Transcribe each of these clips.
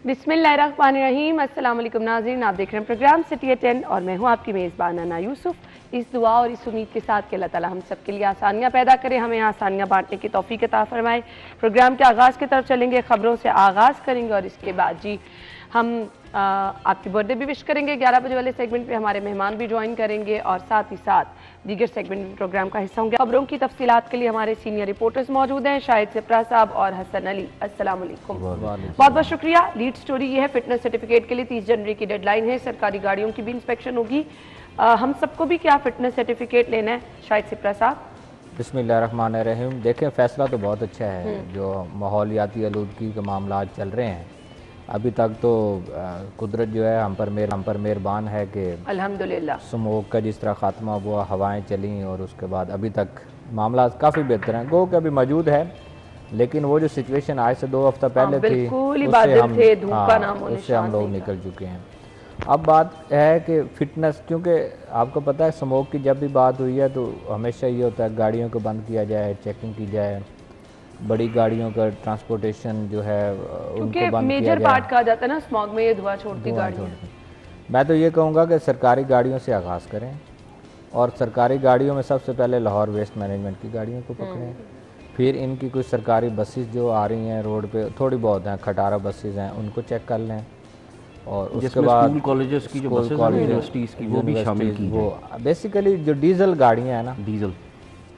बिस्मिल्लाहिर्रहमानिर्रहीम। अस्सलाम वालेकुम नाज़रीन, आप देख रहे हैं प्रोग्राम सिटी एट 10 और मैं हूं आपकी मेज़बान अन्ना यूसुफ। इस दुआ और इस उम्मीद के साथ कि अल्लाह ताला हम सब के लिए आसानियां पैदा करे, हमें आसानियां बांटने की तौफीक अता फरमाए। प्रोग्राम के आगाज़ की तरफ चलेंगे, ख़बरों से आगाज़ करेंगे और इसके बाद जी हम आपकी बर्थडे भी विश करेंगे। 11 बजे वाले सेगमेंट पे हमारे मेहमान भी ज्वाइन करेंगे और साथ ही साथ दीगर सेगमेंट में प्रोग्राम का हिस्सा होंगे। खबरों की तफसीलात के लिए हमारे सीनियर रिपोर्टर्स मौजूद हैं, शाहिद सिप्रा साहब और हसन अली। अस्सलाम वालेकुम। बहुत बहुत शुक्रिया। लीड स्टोरी ये है, फिटनेस सर्टिफिकेट के लिए 30 जनवरी की डेडलाइन है। सरकारी गाड़ियों की भी इंस्पेक्शन होगी। हम सबको भी क्या फिटनेस सर्टिफिकेट लेना है, शाहिद सिप्रा साहब? बिस्मिल्लाहिर्रहमानिर्रहीम। देखें, फ़ैसला तो बहुत अच्छा है। जो माहौलियाती आलूदगी के मामला चल रहे हैं, अभी तक तो कुदरत जो है हम पर मेहरबान है कि अल्हम्दुलिल्लाह स्मोक का जिस तरह ख़ात्मा हुआ, हवाएं चली और उसके बाद अभी तक मामला काफ़ी बेहतर हैं। गो कि अभी मौजूद है, लेकिन वो जो सिचुएशन आज से 2 हफ्ता पहले थी उससे हम लोग निकल चुके हैं। अब बात है कि फ़िटनेस, क्योंकि आपको पता है स्मोक की जब भी बात हुई है तो हमेशा ये होता है गाड़ियों को बंद किया जाए, चेकिंग की जाए, बड़ी गाड़ियों का ट्रांसपोर्टेशन जो है उनको बंद मेजर किया जाए। पार्ट कहा जाता है ना स्मॉग में, ये धुआं छोड़ती गाड़ियां। मैं तो ये कहूँगा कि सरकारी गाड़ियों से आगाज़ करें और सरकारी गाड़ियों में सबसे पहले लाहौर वेस्ट मैनेजमेंट की गाड़ियों को पकड़ें। फिर इनकी कुछ सरकारी बसेस जो आ रही हैं रोड पे, थोड़ी बहुत हैं, खटारा बसेस हैं, उनको चेक कर लें। और उसके बाद स्कूल कॉलेजेस की जो बसेस हैं, यूनिवर्सिटीज़ की, वो भी शामिल की वो बेसिकली जो डीजल गाड़ियाँ हैं ना, डीजल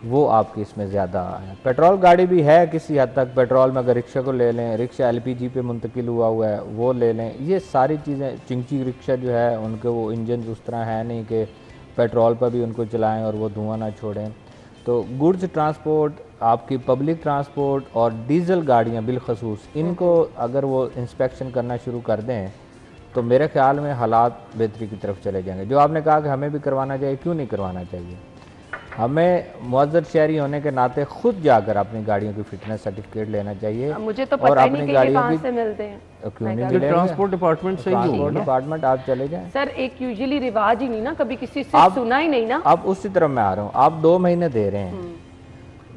वो आपकी इसमें ज़्यादा है। पेट्रोल गाड़ी भी है किसी हद तक। पेट्रोल में अगर रिक्शा को ले लें, रिक्शा एलपीजी पे मुंतकिल हुआ है, वो ले लें। ये सारी चीज़ें, चिंची रिक्शा जो है उनके वो इंजन उस तरह है नहीं कि पेट्रोल पर भी उनको चलाएं और वो धुआं ना छोड़ें। तो गुड्स ट्रांसपोर्ट, आपकी पब्लिक ट्रांसपोर्ट और डीजल गाड़ियाँ बिलखसूस, इनको अगर वो इंस्पेक्शन करना शुरू कर दें तो मेरे ख्याल में हालात बेहतरी की तरफ चले जाएंगे। जो आपने कहा कि हमें भी करवाना चाहिए, क्यों नहीं करवाना चाहिए? हमें मुअज़्ज़र शहरी होने के नाते खुद जाकर अपनी गाड़ियों की फिटनेस सर्टिफिकेट लेना चाहिए। मुझे तो पता ही नहीं कि ये कहां से मिलते हैं। क्यों नहीं मिलेंगे? ट्रांसपोर्ट डिपार्टमेंट से ही होगा। ट्रांसपोर्ट डिपार्टमेंट आप चले जाएं। सर, एक यूजुअली रिवाज ही नहीं ना, कभी किसी से सुना ही नहीं ना। अब उसी तरफ मैं आ रहा हूँ। आप 2 महीने दे रहे हैं,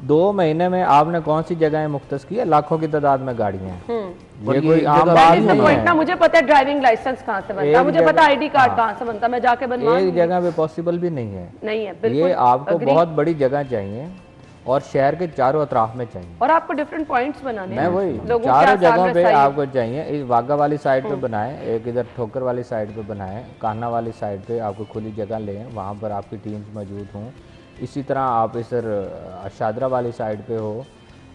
2 महीने में आपने कौन सी जगहें मुख्तस की है? लाखों की तादाद में गाड़ियाँ हैं। ये कोई आम बात नहीं है। मुझे पता है ड्राइविंग लाइसेंस कहाँ से बनता है, मुझे पता है आईडी कार्ड कहाँ से बनता है, मैं जाके बनवा। एक जगह पे पॉसिबल भी नहीं है। नहीं है, ये आपको बहुत बड़ी जगह चाहिए और शहर के चारों अतराफ में चाहिए। और आपको डिफरेंट पॉइंट्स बनाने हैं। वही चारों जगहों पे आपको चाहिए। इस वाघा वाली साइड पे बनाएं, एक इधर ठोकर वाली साइड पे बनाएं, कान्हा वाली साइड पे आपको खुली जगह लें, वहाँ पर आपकी टीम्स मौजूद हों। इसी तरह आप इधर शादरा वाली साइड पे हो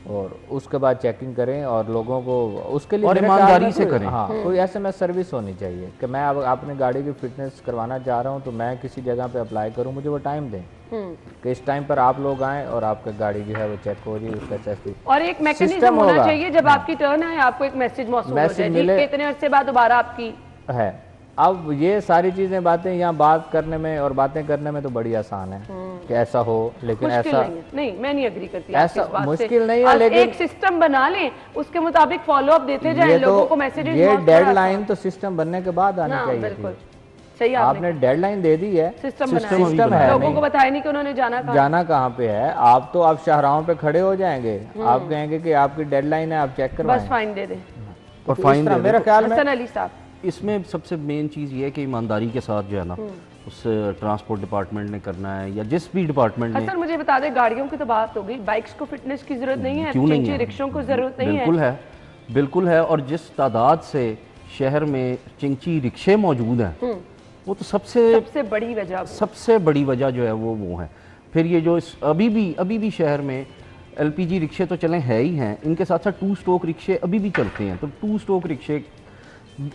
और उसके बाद चेकिंग करें और लोगों को उसके लिए ईमानदारी से करें। हाँ, कोई एसएमएस सर्विस होनी चाहिए कि मैं अब अपनी गाड़ी की फिटनेस करवाना चाह रहा हूँ तो मैं किसी जगह पे अप्लाई करूँ, मुझे वो टाइम दें कि इस टाइम पर आप लोग आएँ और आपकी गाड़ी जो है वो चेक हो रही है, उसका सेफ्टी और एक मैकेनिज्म होना चाहिए। जब आपकी टर्न है आपको एक मैसेज मौसूल हो जाए, कितने अरसे बाद दोबारा आपकी है। अब ये सारी चीजें बातें यहाँ बात करने में और बातें करने में तो बड़ी आसान है कि ऐसा हो, लेकिन ऐसा नहीं, मैं नहीं एग्री करती। ऐसा मुश्किल नहीं है, लेकिन एक सिस्टम बना लें, उसके मुताबिक फॉलो अप देते जाएं, लोगों को मैसेजेस। ये डेडलाइन तो सिस्टम बनने के बाद आनी चाहिए। बिल्कुल सही, आपने डेडलाइन दे दी है, सिस्टम है, लोगों को बताया नहीं कि उन्होंने जाना कहाँ पे है। आप तो आप शाहराहों पे खड़े हो जाएंगे, आप कहेंगे कि आपकी डेडलाइन है, आप चेक करवाएं, बस फाइन दे दें। और फाइन मेरा ख्याल में हसन अली साहब, इसमें सबसे मेन चीज़ ये है कि ईमानदारी के साथ जो है ना, उस ट्रांसपोर्ट डिपार्टमेंट ने करना है या जिस भी डिपार्टमेंट ने। सर मुझे बता दें, गाड़ियों की तो बात हो गई, बाइक्स को फिटनेस की जरूरत नहीं है, चिंची रिक्शों को जरूरत नहीं है। बिल्कुल है। और जिस तादाद से शहर में चिंची रिक्शे मौजूद हैं, वो तो सबसे बड़ी वजह जो है वो है। फिर ये जो अभी भी शहर में एलपीजी रिक्शे तो चले हैं ही हैं, इनके साथ साथ 2 स्ट्रोक रिक्शे अभी भी चलते हैं। तो 2 स्ट्रोक रिक्शे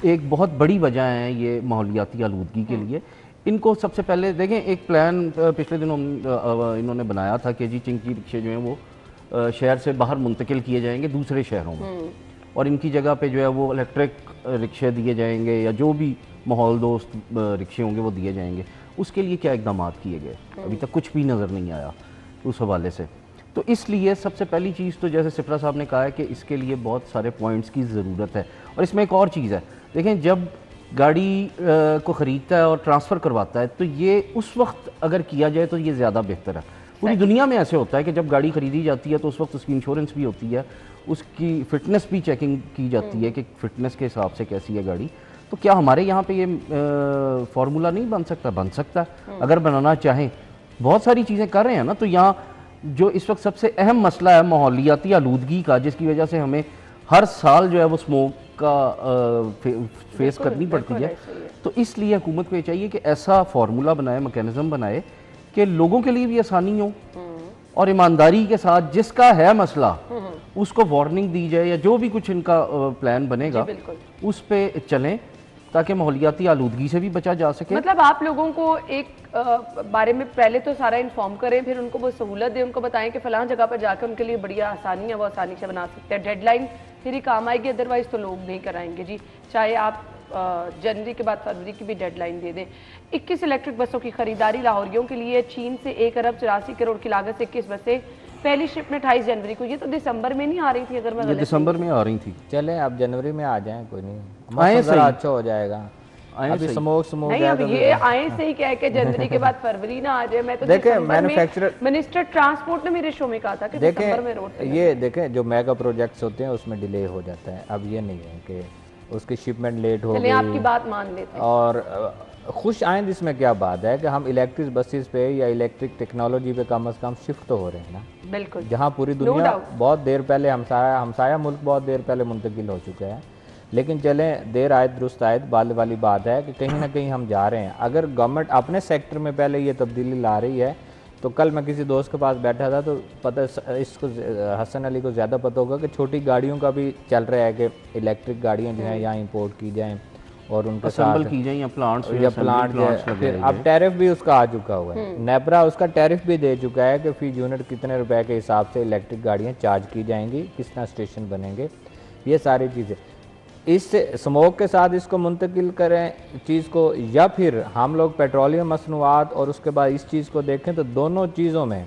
एक बहुत बड़ी वजह है ये माहौलियाती आलूदगी के लिए। इनको सबसे पहले देखें, एक प्लान पिछले दिनों इन्होंने बनाया था कि जी चिंकी रिक्शे जो हैं वो शहर से बाहर मुंतकिल किए जाएंगे दूसरे शहरों में, और इनकी जगह पे जो है वो इलेक्ट्रिक रिक्शे दिए जाएंगे या जो भी माहौल दोस्त रिक्शे होंगे वो दिए जाएंगे। उसके लिए क्या इकदाम किए गए? अभी तक कुछ भी नज़र नहीं आया उस हवाले से। तो इसलिए सबसे पहली चीज़ तो जैसे सिप्रा साहब ने कहा है कि इसके लिए बहुत सारे पॉइंट्स की ज़रूरत है। और इसमें एक और चीज़ है, देखें, जब गाड़ी को ख़रीदता है और ट्रांसफ़र करवाता है तो ये उस वक्त अगर किया जाए तो ये ज़्यादा बेहतर है। पूरी दुनिया में ऐसे होता है कि जब गाड़ी खरीदी जाती है तो उस वक्त उसकी इंश्योरेंस भी होती है उसकी फिटनेस भी चेकिंग की जाती है कि फिटनेस के हिसाब से कैसी है गाड़ी। तो क्या हमारे यहाँ पे ये फार्मूला नहीं बन सकता? बन सकता है, अगर बनाना चाहें। बहुत सारी चीज़ें कर रहे हैं ना। तो यहाँ जो इस वक्त सबसे अहम मसला है माहौलियाती आलूदगी का, जिसकी वजह से हमें हर साल जो है वो स्मोक का फेस करनी पड़ती है। तो इसलिए हुकूमत को ये चाहिए कि ऐसा फार्मूला बनाए, मैकेनिज्म बनाए कि लोगों के लिए भी आसानी हो और ईमानदारी के साथ जिसका है मसला उसको वार्निंग दी जाए, या जो भी कुछ इनका प्लान बनेगा उस पे चलें, ताकि माहौलियाती आलूदगी से भी बचा जा सके। मतलब आप लोगों को एक बारे में पहले तो सारा इन्फॉर्म करें, फिर उनको वो सहूलत दें, उनको बताएं कि फलां जगह पर जाकर उनके लिए बढ़िया आसानी है, वो आसानी से बना सकते हैं। डेडलाइन फिर ही काम आएगी, अदरवाइज तो लोग नहीं कराएंगे जी। चाहे आप जनवरी के बाद फरवरी की भी डेडलाइन दे दें। 21 इलेक्ट्रिक बसों की खरीदारी लाहौरियों के लिए चीन से 1 अरब 84 करोड़ की लागत से 21 बसें, पहली शिपमेंट 28 जनवरी को। ये तो दिसंबर में नहीं आ रही थी, अगर मैं दिसंबर में आ रही थी। चलें अब जनवरी में आ जाएं, कोई नहीं, मौसम अच्छा हो जाएगा। अभी स्मोक नहीं, अब ये आए से ही कह के जनवरी के बाद फरवरी ना आ जाए। मैं तो देखें मैन्युफैक्चरर मिनिस्टर ट्रांसपोर्ट ने मेरे शो में कहा था कि दिसंबर में रोड पे ये देखें जो मेगा प्रोजेक्ट्स होते हैं उसमें डिले हो जाता है। अब ये नहीं है कि उसकी शिपमेंट लेट हो गई। आपकी बात मान लेते हैं। और खुश आइंद इसमें क्या बात है कि हम इलेक्ट्रिक बसेस पे या इलेक्ट्रिक टेक्नोलॉजी पे कम से कम शिफ्ट तो हो रहे हैं ना। बिल्कुल, जहाँ पूरी दुनिया बहुत देर पहले हमसाया मुल्क बहुत देर पहले मुंतकिल हो चुके हैं। लेकिन चलें, देर आयत दुरुस्त आयत वाली बात है कि कहीं ना कहीं हम जा रहे हैं। अगर गवर्नमेंट अपने सेक्टर में पहले ये तब्दीली ला रही है, तो कल मैं किसी दोस्त के पास बैठा था तो पता, इसको हसन अली को ज़्यादा पता होगा कि छोटी गाड़ियों का भी चल रहा है कि इलेक्ट्रिक गाड़ियाँ जो हैं यहाँ इंपोर्ट की जाएँ और उनके साथ की जाए या प्लांट फिर अब टैरिफ भी उसका आ चुका हुआ है। नेपरा उसका टैरिफ भी दे चुका है कि फी यूनिट कितने रुपए के हिसाब से इलेक्ट्रिक गाड़ियाँ चार्ज की जाएंगी, किस तरह स्टेशन बनेंगे, ये सारी चीज़ें। इससे स्मोक के साथ इसको मुंतकिल करें चीज़ को, या फिर हम लोग पेट्रोलियम मसनूआत और उसके बाद इस चीज़ को देखें, तो दोनों चीज़ों में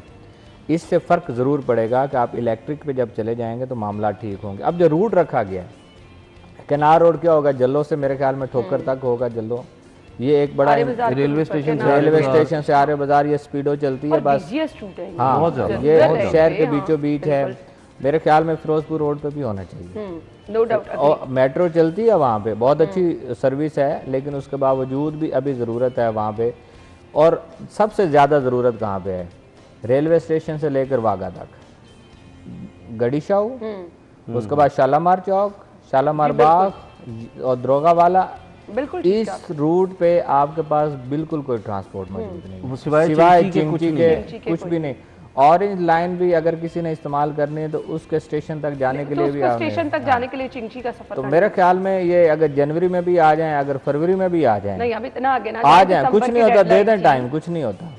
इससे फ़र्क ज़रूर पड़ेगा कि आप इलेक्ट्रिक पे जब चले जाएंगे तो मामला ठीक होंगे। अब जो रूट रखा गया है, किनार रोड क्या होगा, जल्लो से मेरे ख्याल में ठोकर तक होगा जल्लो, ये एक बड़ा रेलवे स्टेशन से आर्य बाजार ये स्पीडो चलती है बस। हाँ, ये शहर के बीचों बीच है। मेरे ख्याल में फिरोजपुर रोड पे भी होना चाहिए, नो डाउट। और मेट्रो चलती है वहाँ पे, बहुत अच्छी सर्विस है, लेकिन उसके बावजूद भी अभी ज़रूरत है वहाँ पे। और सबसे ज़्यादा ज़रूरत कहाँ पे है, रेलवे स्टेशन से लेकर वाघा तक, गड़ी शाहू, उसके बाद शालामार चौक, शालामार बाग और दरोगा वाला, बिल्कुल इस रूट पे आपके पास बिल्कुल कोई ट्रांसपोर्ट मौजूद नहीं, सिवाय चिंची के कुछ भी नहीं। ऑरेंज लाइन भी अगर किसी ने इस्तेमाल करनी है तो उसके स्टेशन तक जाने के लिए भी स्टेशन तक जाने के लिए चिंची का सफर, तो मेरे ख्याल में ये अगर जनवरी में भी आ जाए, अगर फरवरी में भी आ जाए, नहीं अभी इतना आगे ना आ जाए, कुछ नहीं होता, दे दें टाइम, कुछ नहीं होता।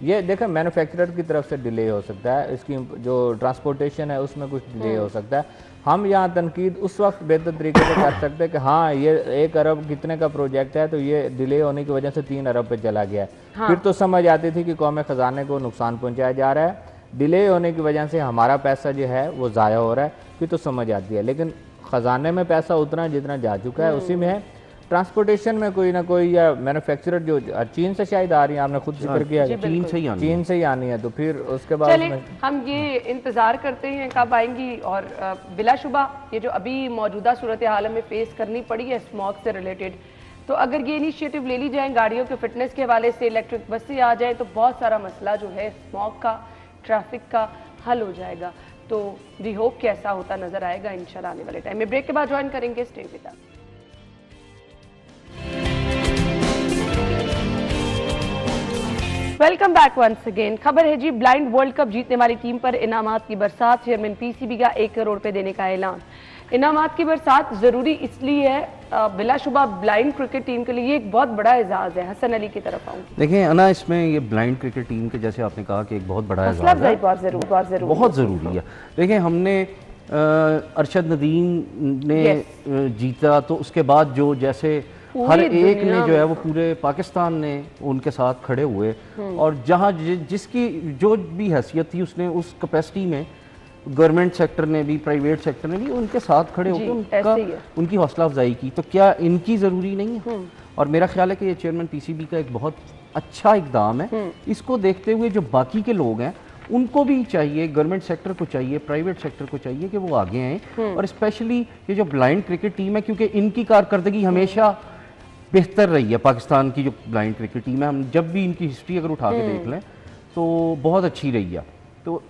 ये देखें मैन्युफैक्चरर की तरफ से डिले हो सकता है, इसकी जो ट्रांसपोर्टेशन है उसमें कुछ डिले हो सकता है। हम यहाँ तनकीद उस वक्त बेहतर तरीके से कर सकते हैं कि हाँ ये 1 अरब कितने का प्रोजेक्ट है, तो ये डिले होने की वजह से 3 अरब पे चला गया है। हाँ। फिर तो समझ आती थी कि कौमे ख़जाने को नुकसान पहुँचाया जा रहा है, डिले होने की वजह से हमारा पैसा जो है वो ज़ाया हो रहा है, फिर तो समझ आती है। लेकिन ख़जाने में पैसा उतना जितना जा चुका है उसी में है। ट्रांसपोर्टेशन में कोई ना कोई, या मैन्युफैक्चरर जो चीन से शायद आ रही है, आपने खुद जिक्र किया, चीन से ही आनी है, तो फिर उसके बाद हम ये इंतज़ार करते हैं कब आएंगी। और बिलाशुबा ये जो अभी मौजूदा सूरत हाल में फेस करनी पड़ी है स्मॉग से रिलेटेड, तो अगर ये इनिशिएटिव ले ली जाए गाड़ियों के फिटनेस के हवाले से, इलेक्ट्रिक बसें आ जाए, तो बहुत सारा मसला जो है स्मॉग का, ट्रैफिक का हल हो जाएगा। तो वी होप कि ऐसा होता नजर आएगा इंशाल्लाह आने वाले टाइम में। ब्रेक के बाद ज्वाइन करेंगे, stay with us. Welcome back once again. खबर है जी, ब्लाइंड वर्ल्ड कप जीतने वाली टीम पर इनामात की बरसात, चेयरमैन पीसीबी का 1 करोड़ रुपए देने का ऐलान। इनामात की बरसात जरूरी इसलिए है, बिलाशुबा ब्लाइंड क्रिकेट टीम के लिए एक बहुत बड़ा एजाज है। हसन अली की तरफ आऊंगी। देखिए अना, इसमें ये ब्लाइंड क्रिकेट टीम के जैसे आपने कहा कि एक बहुत बड़ा एजाज है, बहुत ज़रूरी है। देखिए हमने अरशद नदीम ने जीता, तो उसके बाद जो जैसे हर एक ने जो है वो पूरे पाकिस्तान ने उनके साथ खड़े हुए, और जहाँ जिसकी जो भी हैसियत थी उसने उस कैपेसिटी में गवर्नमेंट सेक्टर ने भी, प्राइवेट सेक्टर ने भी उनके साथ खड़े होकर उनकी हौसला अफजाई की। तो क्या इनकी ज़रूरी नहीं है? और मेरा ख्याल है कि ये चेयरमैन पीसीबी का एक बहुत अच्छा इकदाम है। इसको देखते हुए जो बाकी के लोग हैं उनको भी चाहिए, गवर्नमेंट सेक्टर को चाहिए, प्राइवेट सेक्टर को चाहिए कि वो आगे आएँ। और स्पेशली ये जो ब्लाइंड क्रिकेट टीम है, क्योंकि इनकी कारकर्दगी हमेशा बेहतर रही है, पाकिस्तान की जो ब्लाइंड क्रिकेट टीम है, हम जब भी इनकी हिस्ट्री अगर उठा के देख लें तो बहुत अच्छी रही है। तो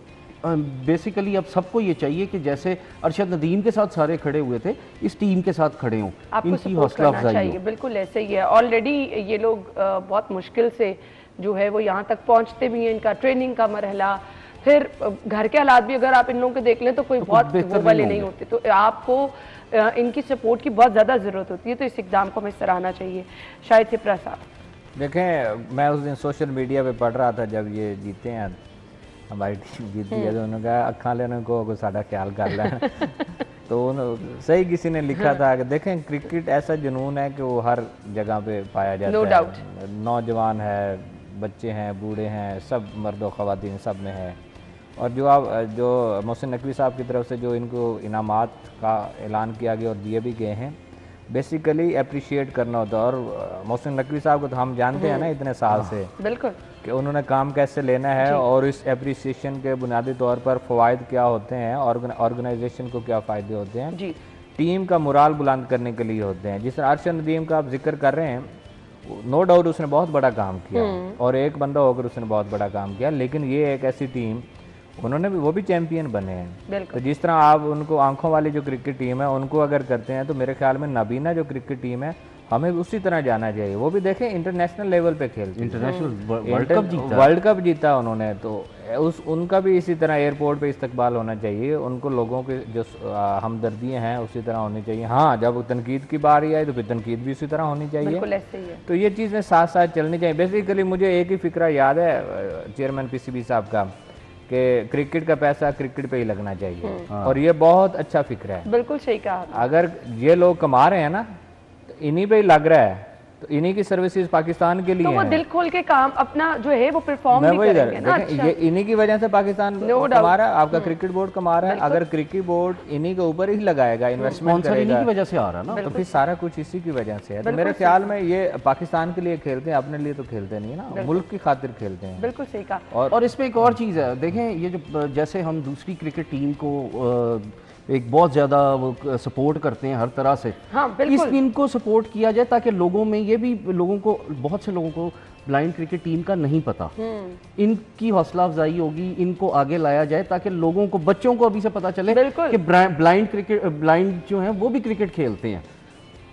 बेसिकली अब सबको ये चाहिए कि जैसे अरशद नदीम के साथ सारे खड़े हुए थे, इस टीम के साथ खड़े हों, इनकी हौसला अफजाई हो। बिल्कुल ऐसे ही है। ऑलरेडी ये लोग बहुत मुश्किल से जो है वो यहाँ तक पहुँचते भी हैं, इनका ट्रेनिंग का मरहला, फिर घर के हालात भी अगर आप इन लोगों के देख लें तो कोई बहुत वो वाले नहीं होते, तो आपको इनकी सपोर्ट की बहुत ज़्यादा ज़रूरत होती है। तो इस एग्ज़ाम को हमें सराहना चाहिए। शायद सिप्रा साहब देखें, मैं उस दिन सोशल मीडिया पे पढ़ रहा था जब ये जीते हैं, हमारी टीम जीती है, तो उन्होंने कहा अखा लेने को साड़ा ख्याल कर लें तो सही किसी ने लिखा था कि देखें क्रिकेट ऐसा जुनून है कि वो हर जगह पे पाया जाता है। डाउट, नौजवान है, बच्चे हैं, बूढ़े हैं, सब मर्द व ख़वातीन सब में है। और जो मोहसिन नकवी साहब की तरफ से जो इनको इनामात का ऐलान किया गया और दिए भी गए हैं, बेसिकली अप्रिशिएट करना होता है। और मोहसिन नकवी साहब को तो हम जानते हैं ना इतने साल से, बिल्कुल, कि उन्होंने काम कैसे लेना है और इस एप्रिसिएशन के बुनियादी तौर पर फ़वाइद क्या होते हैं, ऑर्गेनाइजेशन को क्या फ़ायदे होते हैं जी, टीम का मुराल बुलंद करने के लिए होते हैं। जिस अरशद नदीम का आप जिक्र कर रहे हैं, नो डाउट उसने बहुत बड़ा काम किया और एक बंदा होकर उसने बहुत बड़ा काम किया, लेकिन ये एक ऐसी टीम, उन्होंने भी, वो भी चैंपियन बने हैं। तो जिस तरह आप उनको आंखों वाली जो क्रिकेट टीम है उनको अगर करते हैं, तो मेरे ख्याल में नाबीना जो क्रिकेट टीम है हमें उसी तरह जाना चाहिए। वो भी देखें इंटरनेशनल लेवल पे खेलते, इंटरनेशनल वर्ल्ड कप जीता उन्होंने, तो उनका भी इसी तरह एयरपोर्ट पे इस्तकबाल होना चाहिए। उनको लोगों के जो हमदर्दियाँ हैं उसी तरह होनी चाहिए। हाँ, जब तनकीद की बारी आए तो फिर तनकीद भी उसी तरह होनी चाहिए। ऐसे ही है। तो ये चीज़ें साथ साथ चलनी चाहिए। बेसिकली मुझे एक ही फिक्रा याद है चेयरमैन पीसीबी साहब का, कि क्रिकेट का पैसा क्रिकेट पे ही लगना चाहिए, और ये बहुत अच्छा फिक्र है। बिल्कुल सही कहा। अगर ये लोग कमा रहे हैं ना, तो इन्हीं पे ही लग रहा है, तो इन्हीं की सर्विसेज पाकिस्तान के लिए तो वो दिल खोल के काम अपना जो है वो परफॉर्म भी करेंगे ना। अच्छा। ये इन्हीं की वजह से पाकिस्तान कमा रहा है, आपका क्रिकेट बोर्ड कमा रहा है। अगर क्रिकेट बोर्ड इन्हीं के ऊपर ही लगाएगा, इन्वेस्टमेंट करेगा, इन्हीं की वजह से आ रहा है ना, तो फिर सारा कुछ इसी की वजह से है। तो मेरे ख्याल में ये पाकिस्तान के लिए खेलते हैं, अपने लिए तो खेलते नहीं है ना, मुल्क की खातिर खेलते हैं। बिल्कुल सही कहा। और इसमें एक और चीज़ है, देखें ये जो जैसे हम दूसरी क्रिकेट टीम को एक बहुत ज़्यादा वो सपोर्ट करते हैं हर तरह से, हाँ, इनको सपोर्ट किया जाए ताकि लोगों में ये भी, लोगों को, बहुत से लोगों को ब्लाइंड क्रिकेट टीम का नहीं पता, इनकी हौसला अफजाई होगी, इनको आगे लाया जाए ताकि लोगों को, बच्चों को अभी से पता चले कि ब्लाइंड जो है वो भी क्रिकेट खेलते हैं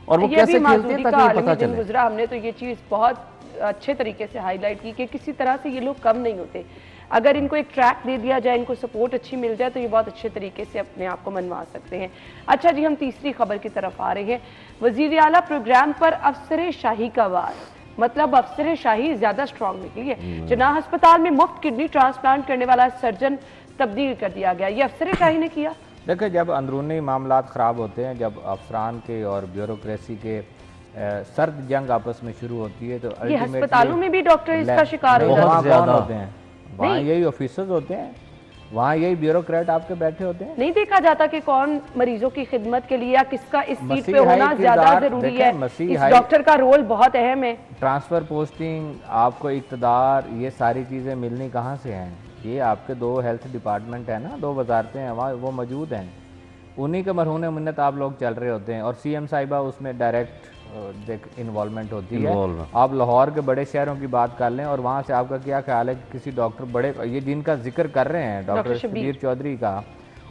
और वो कैसे खेलते हैं ताकि पता चले। गुजरा हमने तो ये चीज़ बहुत अच्छे तरीके से हाईलाइट की कि किसी तरह से ये लोग कम नहीं होते। अगर इनको एक ट्रैक दे दिया जाए, इनको सपोर्ट अच्छी मिल जाए, तो ये बहुत अच्छे तरीके से अपने आप को मनवा सकते हैं। अच्छा जी, हम तीसरी खबर की तरफ आ रहे हैं। वजीर आला प्रोग्राम पर अफसर शाही का वार, मतलब अफसर शाही ज्यादा स्ट्रॉन्ग निकली है। जनाह अस्पताल में मुफ्त किडनी ट्रांसप्लांट करने वाला सर्जन तब्दील कर दिया गया। ये अफसर शाही ने किया। देखिए, जब अंदरूनी मामलात ख़राब होते हैं, जब अफसरान के और ब्यूरोक्रेसी के सर्द जंग आपस में शुरू होती है, तो ये अस्पतालों में भी डॉक्टर इसका शिकार होते हैं। वहाँ यही ऑफिसर्स होते हैं, वहाँ यही ब्यूरोक्रेट आपके बैठे होते हैं। नहीं देखा जाता कि कौन मरीजों की खिदमत के लिए या किसका इस सीट पे होना ज्यादा जरूरी है। इस डॉक्टर का रोल बहुत अहम है। ट्रांसफर, पोस्टिंग, आपको इक़्तिदार, ये सारी चीज़ें मिलनी कहाँ से हैं? ये आपके दो हेल्थ डिपार्टमेंट है ना, दो वजारतें हैं वहाँ, वो मौजूद हैं, उन्हीं के मरहून मिन्नत आप लोग चल रहे होते हैं। और सीएम साहिबा उसमें डायरेक्ट इन्वॉल्वमेंट होती है। आप लाहौर के बड़े शहरों की बात कर लें और वहाँ से आपका क्या ख्याल है कि किसी डॉक्टर बड़े, ये जिनका जिक्र कर रहे हैं डॉक्टर शबीर चौधरी का,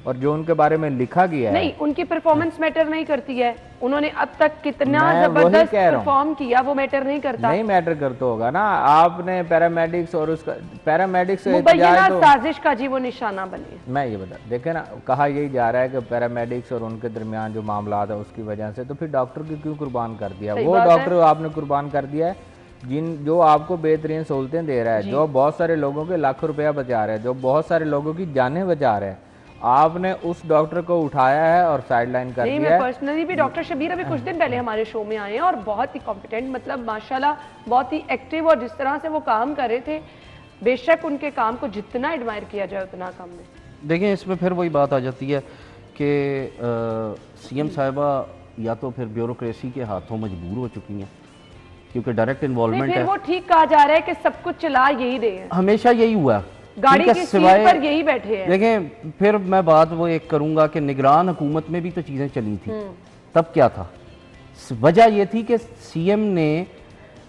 और जो उनके बारे में लिखा गया है, नहीं, उनकी परफॉर्मेंस मैटर नहीं करती है। उन्होंने अब तक कितना जबरदस्त परफॉर्म किया वो मैटर नहीं करता। नहीं मैटर करता होगा ना। आपने पैरामेडिक्स और उसका पैरामेडिक्स साजिश का जी वो निशाना बने। मैं ये बता, देखे ना, कहा यही जा रहा है कि पैरामेडिक्स और उनके दरमियान जो मामला है उसकी वजह से, तो फिर डॉक्टर को क्यों कुर्बान कर दिया? वो डॉक्टर आपने कुर्बान कर दिया है जो आपको बेहतरीन सहूलतें दे रहा है, जो बहुत सारे लोगों के लाखों रुपया बचा रहा है, जो बहुत सारे लोगों की जानें बचा रहा है। आपने उस डॉक्टर को उठाया है और साइडलाइन कर दिया है। मैं पर्सनली भी डॉक्टर शबीर अभी कुछ दिन पहले हमारे शो में आए हैं और बहुत ही कॉम्पिटेंट, मतलब माशाल्लाह बहुत ही एक्टिव, और जिस तरह से वो काम कर रहे थे, बेशक उनके काम को जितना एडमायर किया जाए उतना कम है। देखें, इसमें फिर वही बात आ जाती है कि सीएम साहिबा या तो फिर ब्यूरोक्रेसी के हाथों मजबूर हो चुकी हैं, क्योंकि डायरेक्ट इन्वॉल्वमेंट है। वो ठीक कहा जा रहा है कि सब कुछ चला यही रहे हैं, हमेशा यही हुआ। गाड़ी की सीट पर यही बैठे हैं। देखें, फिर मैं बात वो एक करूंगा कि निगरान हुकूमत में भी तो चीजें चली थी, तब क्या था? वजह यह थी कि सीएम ने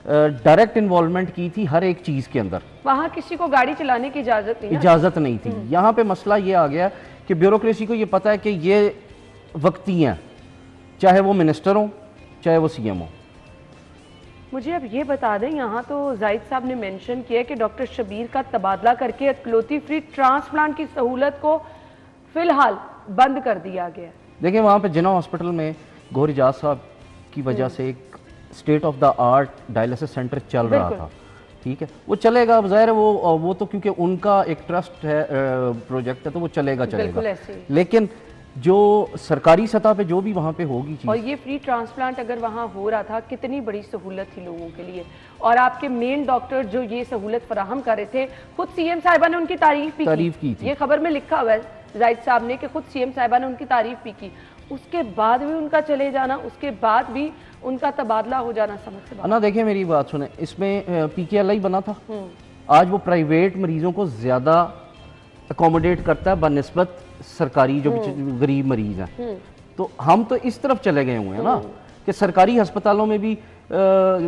डायरेक्ट इन्वॉल्वमेंट की थी हर एक चीज के अंदर। वहां किसी को गाड़ी चलाने की इजाजत नहीं थी। यहाँ पे मसला ये आ गया कि ब्यूरोक्रेसी को ये पता है कि ये वक्ती हैं, चाहे वो मिनिस्टर हो चाहे वो सीएम हो। मुझे अब ये बता दें, यहाँ तो जाहिद साहब ने मेंशन किया कि डॉक्टर शबीर का तबादला करके इकलौती फ्री ट्रांसप्लांट की सहूलत को फिलहाल बंद कर दिया गया। देखिए, वहाँ पे जिना हॉस्पिटल में गौहर एजाज साहब की वजह से एक state of the art dialysis centre चल रहा था, ठीक है, वो चलेगा। अब ज़ाहिर है वो तो क्योंकि उनका एक ट्रस्ट है, प्रोजेक्ट है, तो वो चलेगा। लेकिन जो सरकारी सतह पे जो भी वहाँ पे होगी चीज़, और ये फ्री ट्रांसप्लांट अगर वहाँ हो रहा था, कितनी बड़ी सहूलत थी लोगों के लिए। और आपके मेन डॉक्टर जो ये सहूलत फराहम कर रहे थे, खुद सीएम साहिबा ने उनकी तारीफ की थी। ये खबर में लिखा हुआ है जाहिद साहब ने कि खुद सीएम साहिबा ने उनकी तारीफ भी की। उसके बाद भी उनका चले जाना, उसके बाद भी उनका तबादला हो जाना समझ से बाहर। ना देखिए, मेरी बात सुने, इसमें पीकेएलआई बना था, आज वो प्राइवेट मरीजों को ज्यादा अकोमोडेट करता है बनिस्बत सरकारी जो गरीब मरीज हैं। तो हम तो इस तरफ चले गए हुए हैं ना कि सरकारी अस्पतालों में भी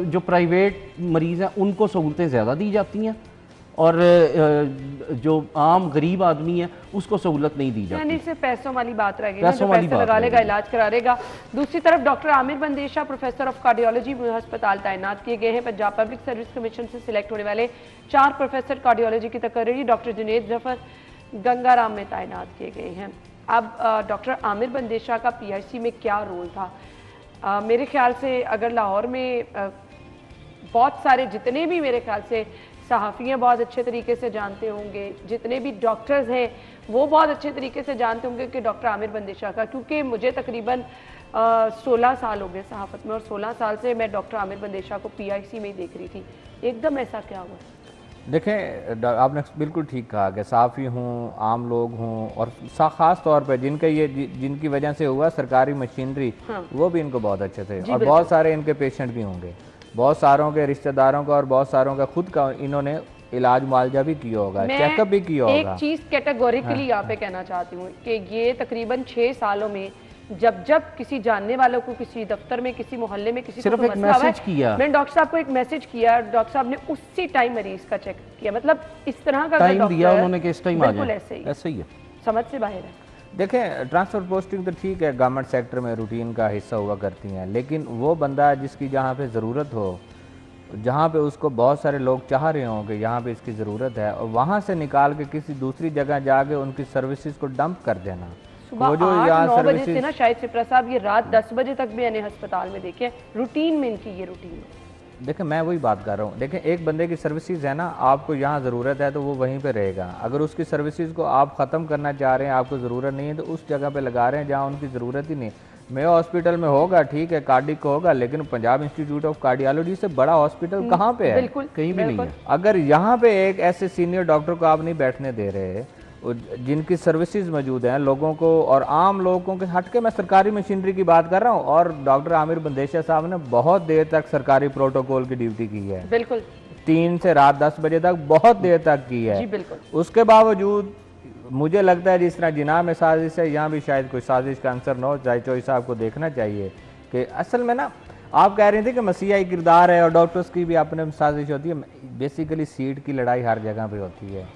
जो प्राइवेट मरीज हैं उनको सहूलतें ज़्यादा दी जाती हैं और जो आम गरीब आदमी है उसको सहूलत नहीं दी जाती। सिर्फ पैसों वाली बात रह गई, पैसे लगा लेगा, इलाज करा लेगा। दूसरी तरफ doctor Aamir Bandesha professor of cardiology अस्पताल तैनात किए गए हैं। पंजाब पब्लिक सर्विस कमीशन से सिलेक्ट होने वाले 4 प्रोफेसर कार्डियोलॉजी की तकरीरी डॉक्टर जुनेद जफर गंगाराम में तैनात किए गए हैं। अब डॉक्टर आमिर बंदेशा का पीआईसी में क्या रोल था? मेरे ख्याल से अगर लाहौर में बहुत सारे जितने भी मेरे ख्याल से सहाफ़ियाँ बहुत अच्छे तरीके से जानते होंगे, जितने भी डॉक्टर्स हैं वो बहुत अच्छे तरीके से जानते होंगे कि डॉक्टर आमिर बंदेशा का, क्योंकि मुझे तकरीबन 16 साल हो गए सहाफ़त में और 16 साल से मैं डॉक्टर आमिर बंदेशा को पीआईसी में ही देख रही थी। एकदम ऐसा क्या हुआ? देखें, आपने बिल्कुल ठीक कहा कि सहाफ़ी हों, आम लोग हों और ख़ास तौर पर जिनकी वजह से हुआ सरकारी मशीनरी, वो भी इनको बहुत अच्छे थे और बहुत सारे इनके पेशेंट भी होंगे, बहुत सारों के रिश्तेदारों का और बहुत सारों का खुद का इन्होंने इलाज मुआवजा भी किया होगा, चेकअप भी किया होगा। एक चीज़ कैटेगोरिकली यहाँ पे कहना चाहती हूँ कि ये तकरीबन 6 सालों में जब किसी जानने वालों को किसी दफ्तर में, किसी मोहल्ले में किसी सिर्फ को एक मैसेज किया, मैंने डॉक्टर साहब को एक मैसेज किया, डॉक्टर साहब ने उसी टाइम मरीज का चेक किया। मतलब इस तरह का टाइम दिया उन्होंने कि इस टाइम आ जाए, ऐसे ही है, समझ से बाहर है। देखें, ट्रांसफर पोस्टिंग तो ठीक है, गवर्नमेंट सेक्टर में रूटीन का हिस्सा हुआ करती हैं, लेकिन वो बंदा जिसकी जहाँ पे ज़रूरत हो, जहाँ पे उसको बहुत सारे लोग चाह रहे हों कि यहाँ पे इसकी ज़रूरत है, और वहाँ से निकाल के किसी दूसरी जगह जाके उनकी सर्विसेज को डंप कर देना। सुबह 8-9 बजे से ना शायद सिप्रा साहब ये रात 10 बजे तक भी अस्पताल में देखे, रूटीन में इनकी ये रूटीन है। देखें, मैं वही बात कर रहा हूँ। देखें, एक बंदे की सर्विसेज है ना, आपको यहाँ ज़रूरत है तो वो वहीं पे रहेगा। अगर उसकी सर्विसेज को आप ख़त्म करना चाह रहे हैं, आपको ज़रूरत नहीं है, तो उस जगह पे लगा रहे हैं जहाँ उनकी ज़रूरत ही नहीं। मेयो हॉस्पिटल में होगा, ठीक है, कार्डिक को होगा, लेकिन पंजाब इंस्टीट्यूट ऑफ कार्डियोलॉजी से बड़ा हॉस्पिटल कहाँ पे है? बिल्कुल, कहीं भी नहीं है। अगर यहाँ पे एक ऐसे सीनियर डॉक्टर को आप नहीं बैठने दे रहे जिनकी सर्विसेज मौजूद हैं लोगों को और आम लोगों के, हट के मैं सरकारी मशीनरी की बात कर रहा हूँ, और डॉक्टर आमिर बंदेशा साहब ने बहुत देर तक सरकारी प्रोटोकॉल की ड्यूटी की है, बिल्कुल 3 से रात 10 बजे तक बहुत देर तक की है। जी बिल्कुल। उसके बावजूद मुझे लगता है जिस तरह जिना में साजिश है, यहाँ भी शायद कोई साजिश का आंसर न हो। जायचोई साहब को देखना चाहिए कि असल में ना, आप कह रहे थे कि मसीहाई किरदार है और डॉक्टर्स की भी अपने साजिश होती है। बेसिकली सीट की लड़ाई हर जगह पे होती है।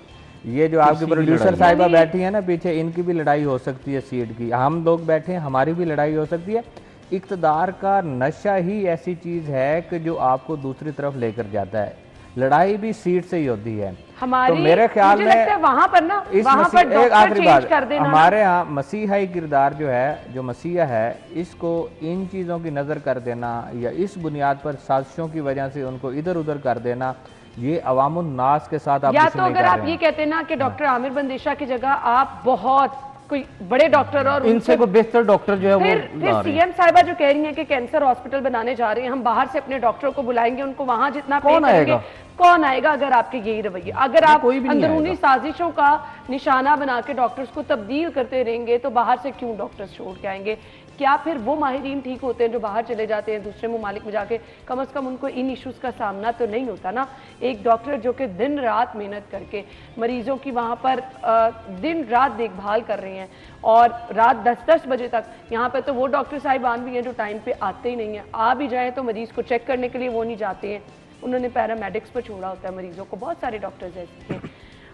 ये जो आपकी प्रोड्यूसर साहिबा बैठी है ना पीछे, इनकी भी लड़ाई हो सकती है सीट की, हम लोग बैठे हैं हमारी भी लड़ाई हो सकती है। इक़्तिदार का नशा ही ऐसी चीज़ है कि जो आपको दूसरी तरफ लेकर जाता है। लड़ाई भी सीट से ही होती है। हमारी, तो मेरे ख्याल में वहां पर ना, वहां पर एक आखिरी बात, कर देना हमारे यहाँ मसीहाई किरदार जो है, जो मसीहा है, इसको इन चीज़ों की नज़र कर देना या इस बुनियाद पर साजिशों की वजह से उनको इधर उधर कर देना, ये अवामुन नास के साथ आप या तो अगर आप ये कहते ना कि डॉक्टर आमिर बंदेशा की जगह आप बहुत कोई बड़े डॉक्टर और इनसे कोई बेहतर डॉक्टर जो है फिर सीएम साहिबा जो कह रही हैं कि कैंसर हॉस्पिटल बनाने जा रहे हैं, हम बाहर से अपने डॉक्टरों को बुलाएंगे, उनको वहां जितना पे करेंगे, कौन आएगा? अगर आपके यही रवैये, अगर आप अंदरूनी साजिशों का निशाना बना के डॉक्टर्स को तब्दील करते रहेंगे तो बाहर से क्यों डॉक्टर्स छोड़ के आएंगे? क्या फिर वो माहिरीन ठीक होते हैं जो बाहर चले जाते हैं दूसरे ममालिक में जाके? कम से कम उनको इन इश्यूज़ का सामना तो नहीं होता ना। एक डॉक्टर जो कि दिन रात मेहनत करके मरीजों की वहाँ पर दिन रात देखभाल कर रहे हैं और रात 10-10 बजे तक, यहाँ पर तो वो डॉक्टर साहिबान भी हैं जो टाइम पे आते ही नहीं हैं। आ भी जाएँ तो मरीज़ को चेक करने के लिए वो नहीं जाते हैं, उन्होंने पैरामेडिक्स पर छोड़ा होता है मरीजों को। बहुत सारे डॉक्टर्स ऐसे हैं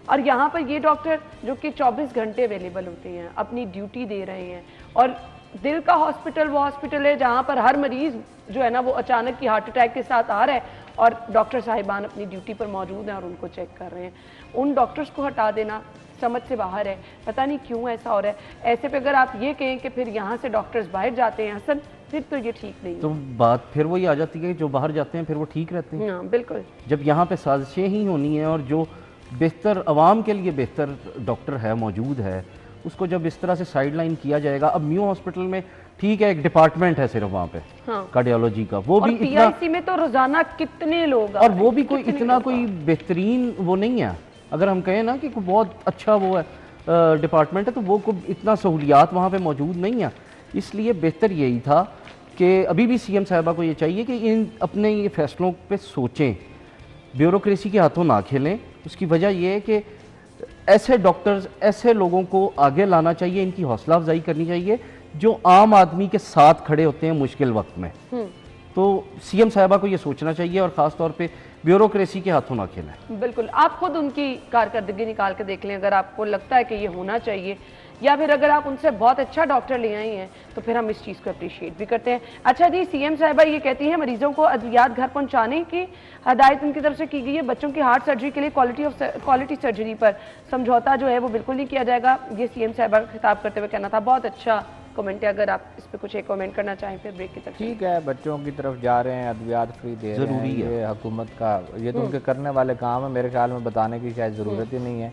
और यहाँ पर ये डॉक्टर जो कि 24 घंटे अवेलेबल होते हैं, अपनी ड्यूटी दे रहे हैं। और दिल का हॉस्पिटल वो हॉस्पिटल है जहाँ पर हर मरीज जो है ना वो अचानक की हार्ट अटैक के साथ आ रहा है और डॉक्टर साहिबान अपनी ड्यूटी पर मौजूद हैं और उनको चेक कर रहे हैं। उन डॉक्टर्स को हटा देना समझ से बाहर है, पता नहीं क्यों ऐसा हो रहा है। ऐसे पे अगर आप ये कहें कि फिर यहाँ से डॉक्टर्स बाहर जाते हैं हसन, फिर तो ये ठीक नहीं है। तो बात फिर वही आ जाती है कि जो बाहर जाते हैं फिर वो ठीक रहते हैं। हाँ बिल्कुल। जब यहाँ पे साजिशें ही होनी है और जो बेहतर आवाम के लिए बेहतर डॉक्टर है मौजूद है उसको जब इस तरह से साइडलाइन किया जाएगा। अब म्यू हॉस्पिटल में ठीक है एक डिपार्टमेंट है सिर्फ वहाँ पे कार्डियोलॉजी का, वो भी पीआईसी में तो रोजाना कितने लोग और वो भी कोई इतना कोई बेहतरीन वो नहीं है। अगर हम कहें ना कि कोई बहुत अच्छा वो है डिपार्टमेंट है तो वो कोई इतना सहूलियात वहाँ पे मौजूद नहीं है। इसलिए बेहतर यही था कि अभी भी सीएम साहिबा को ये चाहिए कि इन अपने ये फैसलों पे सोचें, ब्यूरोक्रेसी के हाथों ना खेलें। उसकी वजह यह है कि ऐसे डॉक्टर्स ऐसे लोगों को आगे लाना चाहिए, इनकी हौसला अफजाई करनी चाहिए जो आम आदमी के साथ खड़े होते हैं मुश्किल वक्त में। तो सीएम साहिबा को ये सोचना चाहिए और ख़ास तौर पे ब्यूरोक्रेसी के हाथों ना खेलें। बिल्कुल, आप खुद उनकी कारकर्दगी निकाल के देख लें, अगर आपको लगता है कि ये होना चाहिए या फिर अगर आप उनसे बहुत अच्छा डॉक्टर ले आई हैं तो फिर हम इस चीज़ को अप्रिशिएट भी करते हैं। अच्छा जी, सीएम साहिबा ये कहती हैं मरीजों को अद्वियात घर पहुंचाने की हदायत उनकी तरफ से की गई है। बच्चों की हार्ट सर्जरी के लिए क्वालिटी सर्जरी पर समझौता जो है वो बिल्कुल नहीं किया जाएगा। ये सीएम साहिबा का खिताब करते हुए कहना था। बहुत अच्छा कमेंट है, अगर आप इस पर कुछ एक कमेंट करना चाहें फिर ब्रेक की तरफ। ठीक है, बच्चों की तरफ जा रहे हैं, अद्वियात फ्री दे रहे हैं, ये हुकूमत का ये तो उनके करने वाले काम है। मेरे ख्याल में बताने की शायद ज़रूरत ही नहीं है।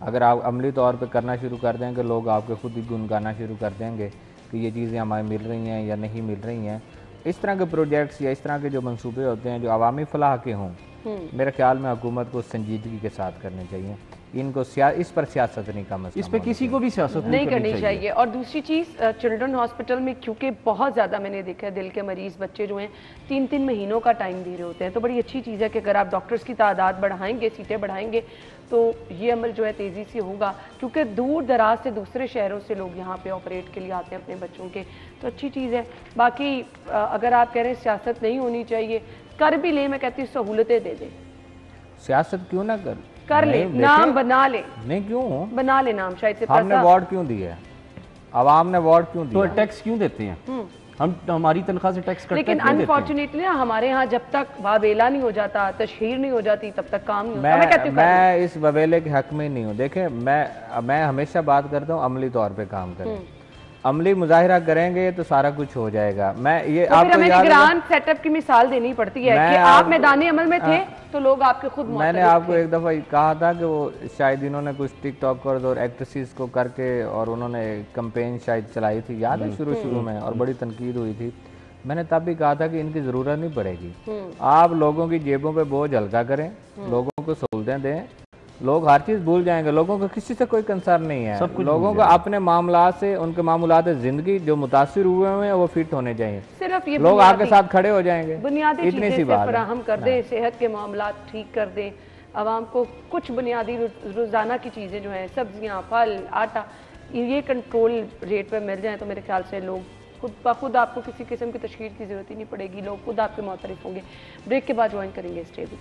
अगर आप अमली तौर पे करना शुरू कर देंगे लोग आपके खुद ही गुनगाना शुरू कर देंगे कि ये चीज़ें हमें मिल रही हैं या नहीं मिल रही हैं। इस तरह के प्रोजेक्ट्स या इस तरह के जो मंसूबे होते हैं जो अवामी फलाह के हों, मेरे ख्याल में हुकूमत को संजीदगी के साथ करने चाहिए। इनको इस पर सियासत नहीं का मसला, इस पर किसी को भी सियासत नहीं करनी चाहिए। और दूसरी चीज़, चिल्ड्रन हॉस्पिटल में क्योंकि बहुत ज़्यादा मैंने देखा है दिल के मरीज़ बच्चे जो हैं 3-3 महीनों का टाइम दे रहे होते हैं। तो बड़ी अच्छी चीज़ है कि अगर आप डॉक्टर्स की तादाद बढ़ाएंगे, सीटें बढ़ाएंगे तो ये अमल जो है तेज़ी से होगा, क्योंकि दूर दराज से दूसरे शहरों से लोग यहाँ पे ऑपरेट के लिए आते हैं अपने बच्चों के। तो अच्छी चीज़ है। बाकी अगर आप कह रहे हैं सियासत नहीं होनी चाहिए, कर भी ले, मैं कहती हूँ सहूलतें दे दें। सियासत क्यों ना कर ले, नाम बना ले। नहीं क्यों बना ले नाम, शायद से हमने वोट क्यों दिया, आवाम ने वोट क्यों दिया, तो टैक्स क्यों देते हैं हम, हमारी तनख्वाह से टैक्स कटता है। लेकिन अनफॉर्चुनेटली हमारे यहाँ जब तक वावेला नहीं हो जाता, तशहीर नहीं हो जाती, तब तक काम नहीं होता। मैं इस ववेले के हक में नहीं हूँ। देखें, मैं हमेशा बात करता हूँ अमली तौर पे काम करें, अमली मुजाहिरा करेंगे तो सारा कुछ हो जाएगा। मैं ये तो आपको याद निगरान सेटअप की मिसाल देनी पड़ती है कि आप मैदानी अमल में थे तो लोग आपके खुद। मैंने आपको एक दफ़ा कहा था कि वो शायद इन्होंने कुछ टिकटॉकर्स और एक्ट्रेसेस को करके और उन्होंने कैंपेन शायद चलाई थी, याद है शुरू में, और बड़ी तनकीद हुई थी। मैंने तब भी कहा था कि इनकी ज़रूरत नहीं पड़ेगी, आप लोगों की जेबों पे बोझ हल्का करें, लोगों को सहूलतें दें, लोग हर चीज़ भूल जाएंगे। लोगों को किसी से कोई कंसर्न नहीं है, लोगों को अपने मामलात से, उनके मामलात ज़िंदगी जो मुतासिर हुए हैं वो फिट होने चाहिए। सिर्फ ये लोग आपके साथ खड़े हो जाएंगे, बुनियादी इतनी सी बात फराहम कर दें, सेहत के मामलात ठीक कर दें, आवाम को कुछ बुनियादी रोज़ाना की चीज़ें जो हैं, सब्जियाँ, फल, आटा, ये कंट्रोल रेट पर मिल जाए तो मेरे ख्याल से लोग खुद ब खुद, आपको किसी किस्म की तशहीर की ज़रूरत ही नहीं पड़ेगी, लोग खुद आपके मुतरिफ होंगे। ब्रेक के बाद ज्वाइन करेंगे स्टे भी।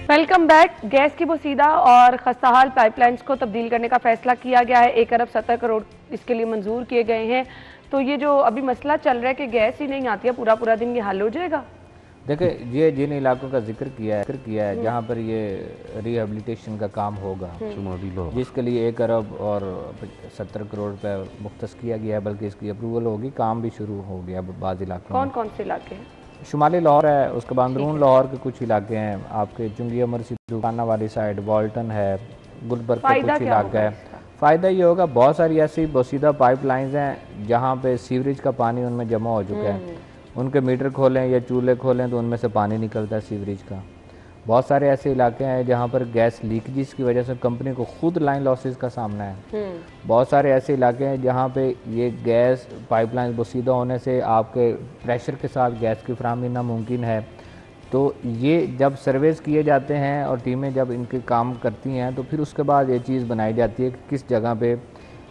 Welcome back. गैस की बोसीदा और खस्ताहाल पाइपलाइंस को तब्दील करने का फैसला किया गया है। 1 अरब 70 करोड़ इसके लिए मंजूर किए गए हैं। तो ये जो अभी मसला चल रहा है कि गैस ही नहीं आती है पूरा दिन, ये हल हो जाएगा? देखिए, ये जिन इलाकों का जिक्र किया है जहाँ पर ये रिहेबिलिटेशन का काम होगा, जिसके लिए 1 अरब और 70 करोड़ रुपये मुख्तस किया गया है, बल्कि इसकी अप्रूवल होगी, काम भी शुरू हो गया बाज़ इलाकों। कौन कौन से इलाके हैं? शुमाली लाहौर है, उसके बाद अंदरून लाहौर के कुछ इलाके हैं, आपके चुंगिया मरसी खाना वाली साइड, वॉल्टन है, गुलबर्ग का कुछ इलाका है। फ़ायदा ये होगा, बहुत सारी ऐसी बोसीदा पाइपलाइंस हैं जहाँ पे सीवरेज का पानी उनमें जमा हो चुका है, उनके मीटर खोलें या चूल्हे खोलें तो उनमें से पानी निकलता है सीवरेज का। बहुत सारे ऐसे इलाके हैं जहाँ पर गैस लीकेज की वजह से कंपनी को खुद लाइन लॉसेस का सामना है। बहुत सारे ऐसे इलाके हैं जहाँ पे ये गैस पाइपलाइन बोसीदा होने से आपके प्रेशर के साथ गैस की फराहमी नामुमकिन है। तो ये जब सर्वेस किए जाते हैं और टीमें जब इनके काम करती हैं तो फिर उसके बाद ये चीज़ बनाई जाती है कि किस जगह पे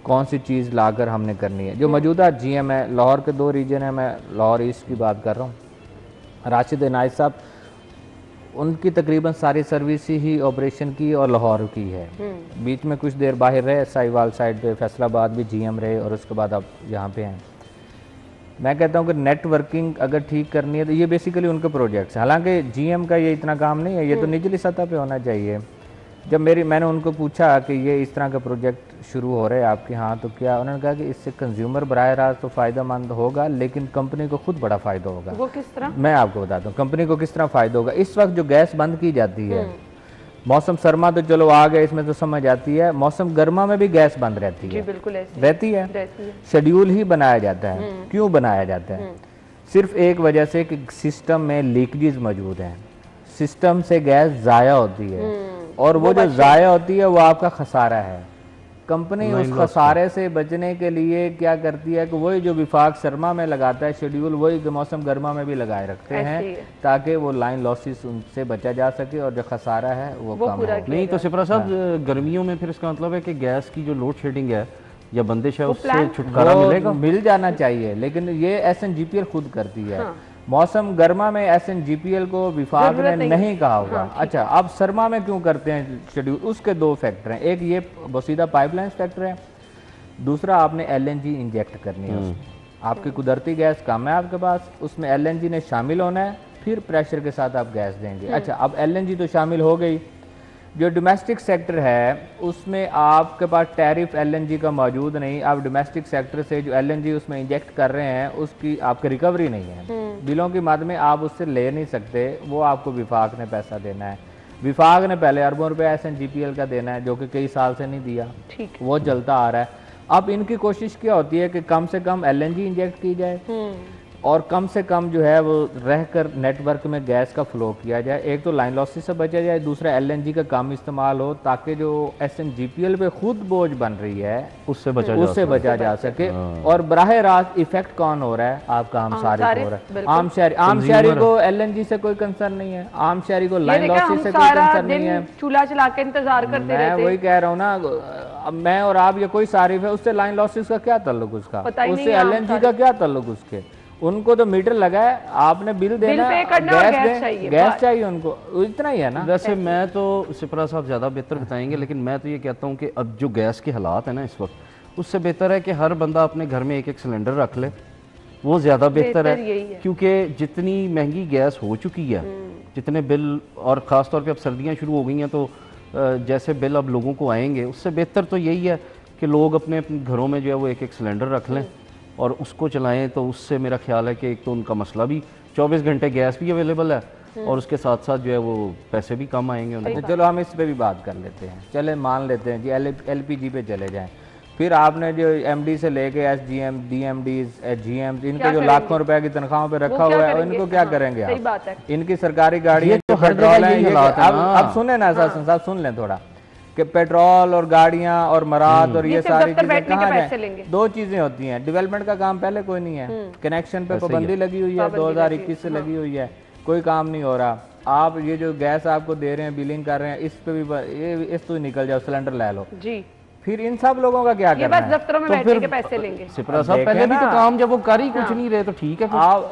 कौन सी चीज़ लाकर हमने करनी है। जो मौजूदा GM है, लाहौर के 2 रीजन है, मैं लाहौर ईस्ट की बात कर रहा हूँ। राशिद इनायत साहब, उनकी तकरीबन सारी सर्विस ही ऑपरेशन की और लाहौर की है। बीच में कुछ देर बाहर रहे, साहिवाल साइड पे, फैसलाबाद भी GM रहे और उसके बाद अब यहाँ पे हैं। मैं कहता हूँ कि नेटवर्किंग अगर ठीक करनी है तो ये बेसिकली उनके प्रोजेक्ट्स हैं। हालांकि GM का ये इतना काम नहीं है, ये तो निचली सतह पे होना चाहिए। जब मैंने उनको पूछा कि ये इस तरह का प्रोजेक्ट शुरू हो रहे हैं आपके यहाँ, तो क्या उन्होंने कहा कि इससे कंज्यूमर बराह रास्त तो फ़ायदा मंद होगा, लेकिन कंपनी को खुद बड़ा फ़ायदा होगा। वो किस तरह? मैं आपको बताता हूँ कंपनी को किस तरह फ़ायदा होगा। इस वक्त जो गैस बंद की जाती है, मौसम सर्मा तो चलो आ गए, इसमें तो समझ आती है, मौसम गर्मा में भी गैस बंद रहती है। जी बिल्कुल ऐसी रहती है। शेड्यूल ही बनाया जाता है। क्यों बनाया जाता है? सिर्फ एक वजह से कि सिस्टम में लीकेज मौजूद है, सिस्टम से गैस ज़ाया होती है और वो जो ज़ाया होती है वो आपका खसारा है। कंपनी उस खसारे से बचने के लिए क्या करती है कि वही जो विफाक सरमा में लगाता है शेड्यूल, वही मौसम गर्मा में भी लगाए रखते हैं ताकि वो लाइन लॉसेस उनसे बचा जा सके और जो खसारा है वो कम हो। नहीं तो सिपरा साहब, गर्मियों में फिर इसका मतलब है कि गैस की जो लोड शेडिंग है या बंदिश है उससे छुटकारा मिलेगा, मिल जाना चाहिए, लेकिन ये SNGPL खुद करती है। मौसम गर्मा में SNGPL को विफाक ने नहीं कहा होगा। अच्छा, अब सरमा में क्यों करते हैं शेड्यूल? उसके 2 फैक्टर हैं। एक ये बोसीदा पाइपलाइन फैक्टर है, दूसरा आपने LNG इंजेक्ट करनी है उसमें। आपकी कुदरती गैस कम है आपके पास, उसमें LNG ने शामिल होना है, फिर प्रेशर के साथ आप गैस देंगे। अच्छा, अब LNG तो शामिल हो गई, जो डोमेस्टिक सेक्टर है उसमें आपके पास टैरिफ LNG का मौजूद नहीं। आप डोमेस्टिक सेक्टर से जो LNG उसमें इंजेक्ट कर रहे हैं उसकी आपकी रिकवरी नहीं है, बिलों की मद में आप उससे ले नहीं सकते, वो आपको विफाक ने पैसा देना है। विफाक ने पहले अरबों रुपए SNGPL का देना है जो कि कई साल से नहीं दिया, वो चलता आ रहा है। अब इनकी कोशिश क्या होती है कि कम से कम LNG इंजेक्ट की जाए और कम से कम जो है वो रहकर नेटवर्क में गैस का फ्लो किया जाए। एक तो लाइन लॉसेस से बचा जाए, दूसरा LNG का कम इस्तेमाल हो ताकि जो SNGPL पे खुद बोझ बन रही है उससे बचा जा सके। और बराह रास्त इफेक्ट कौन हो रहा है? आपका आम शहरी हो रहा है। आम शहरी को LNG से कोई कंसर्न नहीं है, आम शहरी को लाइन लॉसेस से कोई कंसर्न नहीं है। चूल्हा चला के इंतजार करते रहते हैं। मैं वही कह रहा हूँ ना, अब मैं और आप ये कोई सारिफ है, उससे लाइन लॉसेस का क्या ताल्लुक उसका, उससे LNG का क्या ताल्लुक उसके? उनको तो मीटर लगा है, आपने बिल देना, गैस चाहिए उनको, इतना ही है ना। वैसे मैं तो सिपरा साहब ज़्यादा बेहतर बताएंगे, लेकिन मैं तो ये कहता हूँ कि अब जो गैस के हालात है ना इस वक्त, उससे बेहतर है कि हर बंदा अपने घर में 1-1 सिलेंडर रख ले, वो ज़्यादा बेहतर है। क्योंकि जितनी महंगी गैस हो चुकी है, जितने बिल, और ख़ास तौर पर अब सर्दियाँ शुरू हो गई हैं तो जैसे बिल अब लोगों को आएंगे, उससे बेहतर तो यही है कि लोग अपने घरों में जो है वो 1-1 सिलेंडर रख लें और उसको चलाएं। तो उससे मेरा ख्याल है कि एक तो उनका मसला भी, 24 घंटे गैस भी अवेलेबल है और उसके साथ साथ जो है वो पैसे भी कम आएंगे उनको। चलो हम इस पे भी बात कर लेते हैं, चले मान लेते हैं कि LPG पे चले जाएं, फिर आपने जो MD से लेके SGM, DMDs, GM, इनके जो लाखों रुपए की तनख्वाहों पे रखा हुआ है, इनको क्या करेंगे आप? इनकी सरकारी गाड़ी है, पेट्रोल है। अब सुने ना साहब, सुन लें थोड़ा कि पेट्रोल और गाड़ियां और मराद और ये सारी चीजें कहाँ जाएं? 2 चीजें होती हैं। डेवलपमेंट का काम पहले कोई नहीं है, कनेक्शन पे पाबंदी लगी हुई है, 2021 से लगी हुई है, कोई काम नहीं हो रहा। आप ये जो गैस आपको दे रहे हैं, बिलिंग कर रहे हैं, इस पे भी इस तो निकल जाओ, सिलेंडर ले लो जी। फिर इन सब लोगों का क्या करना है? दफ्तरों में बैठने के पैसे लेंगे। सिपरा साहब पहले भी तो काम जब वो कर ही कुछ नहीं रहे तो ठीक है,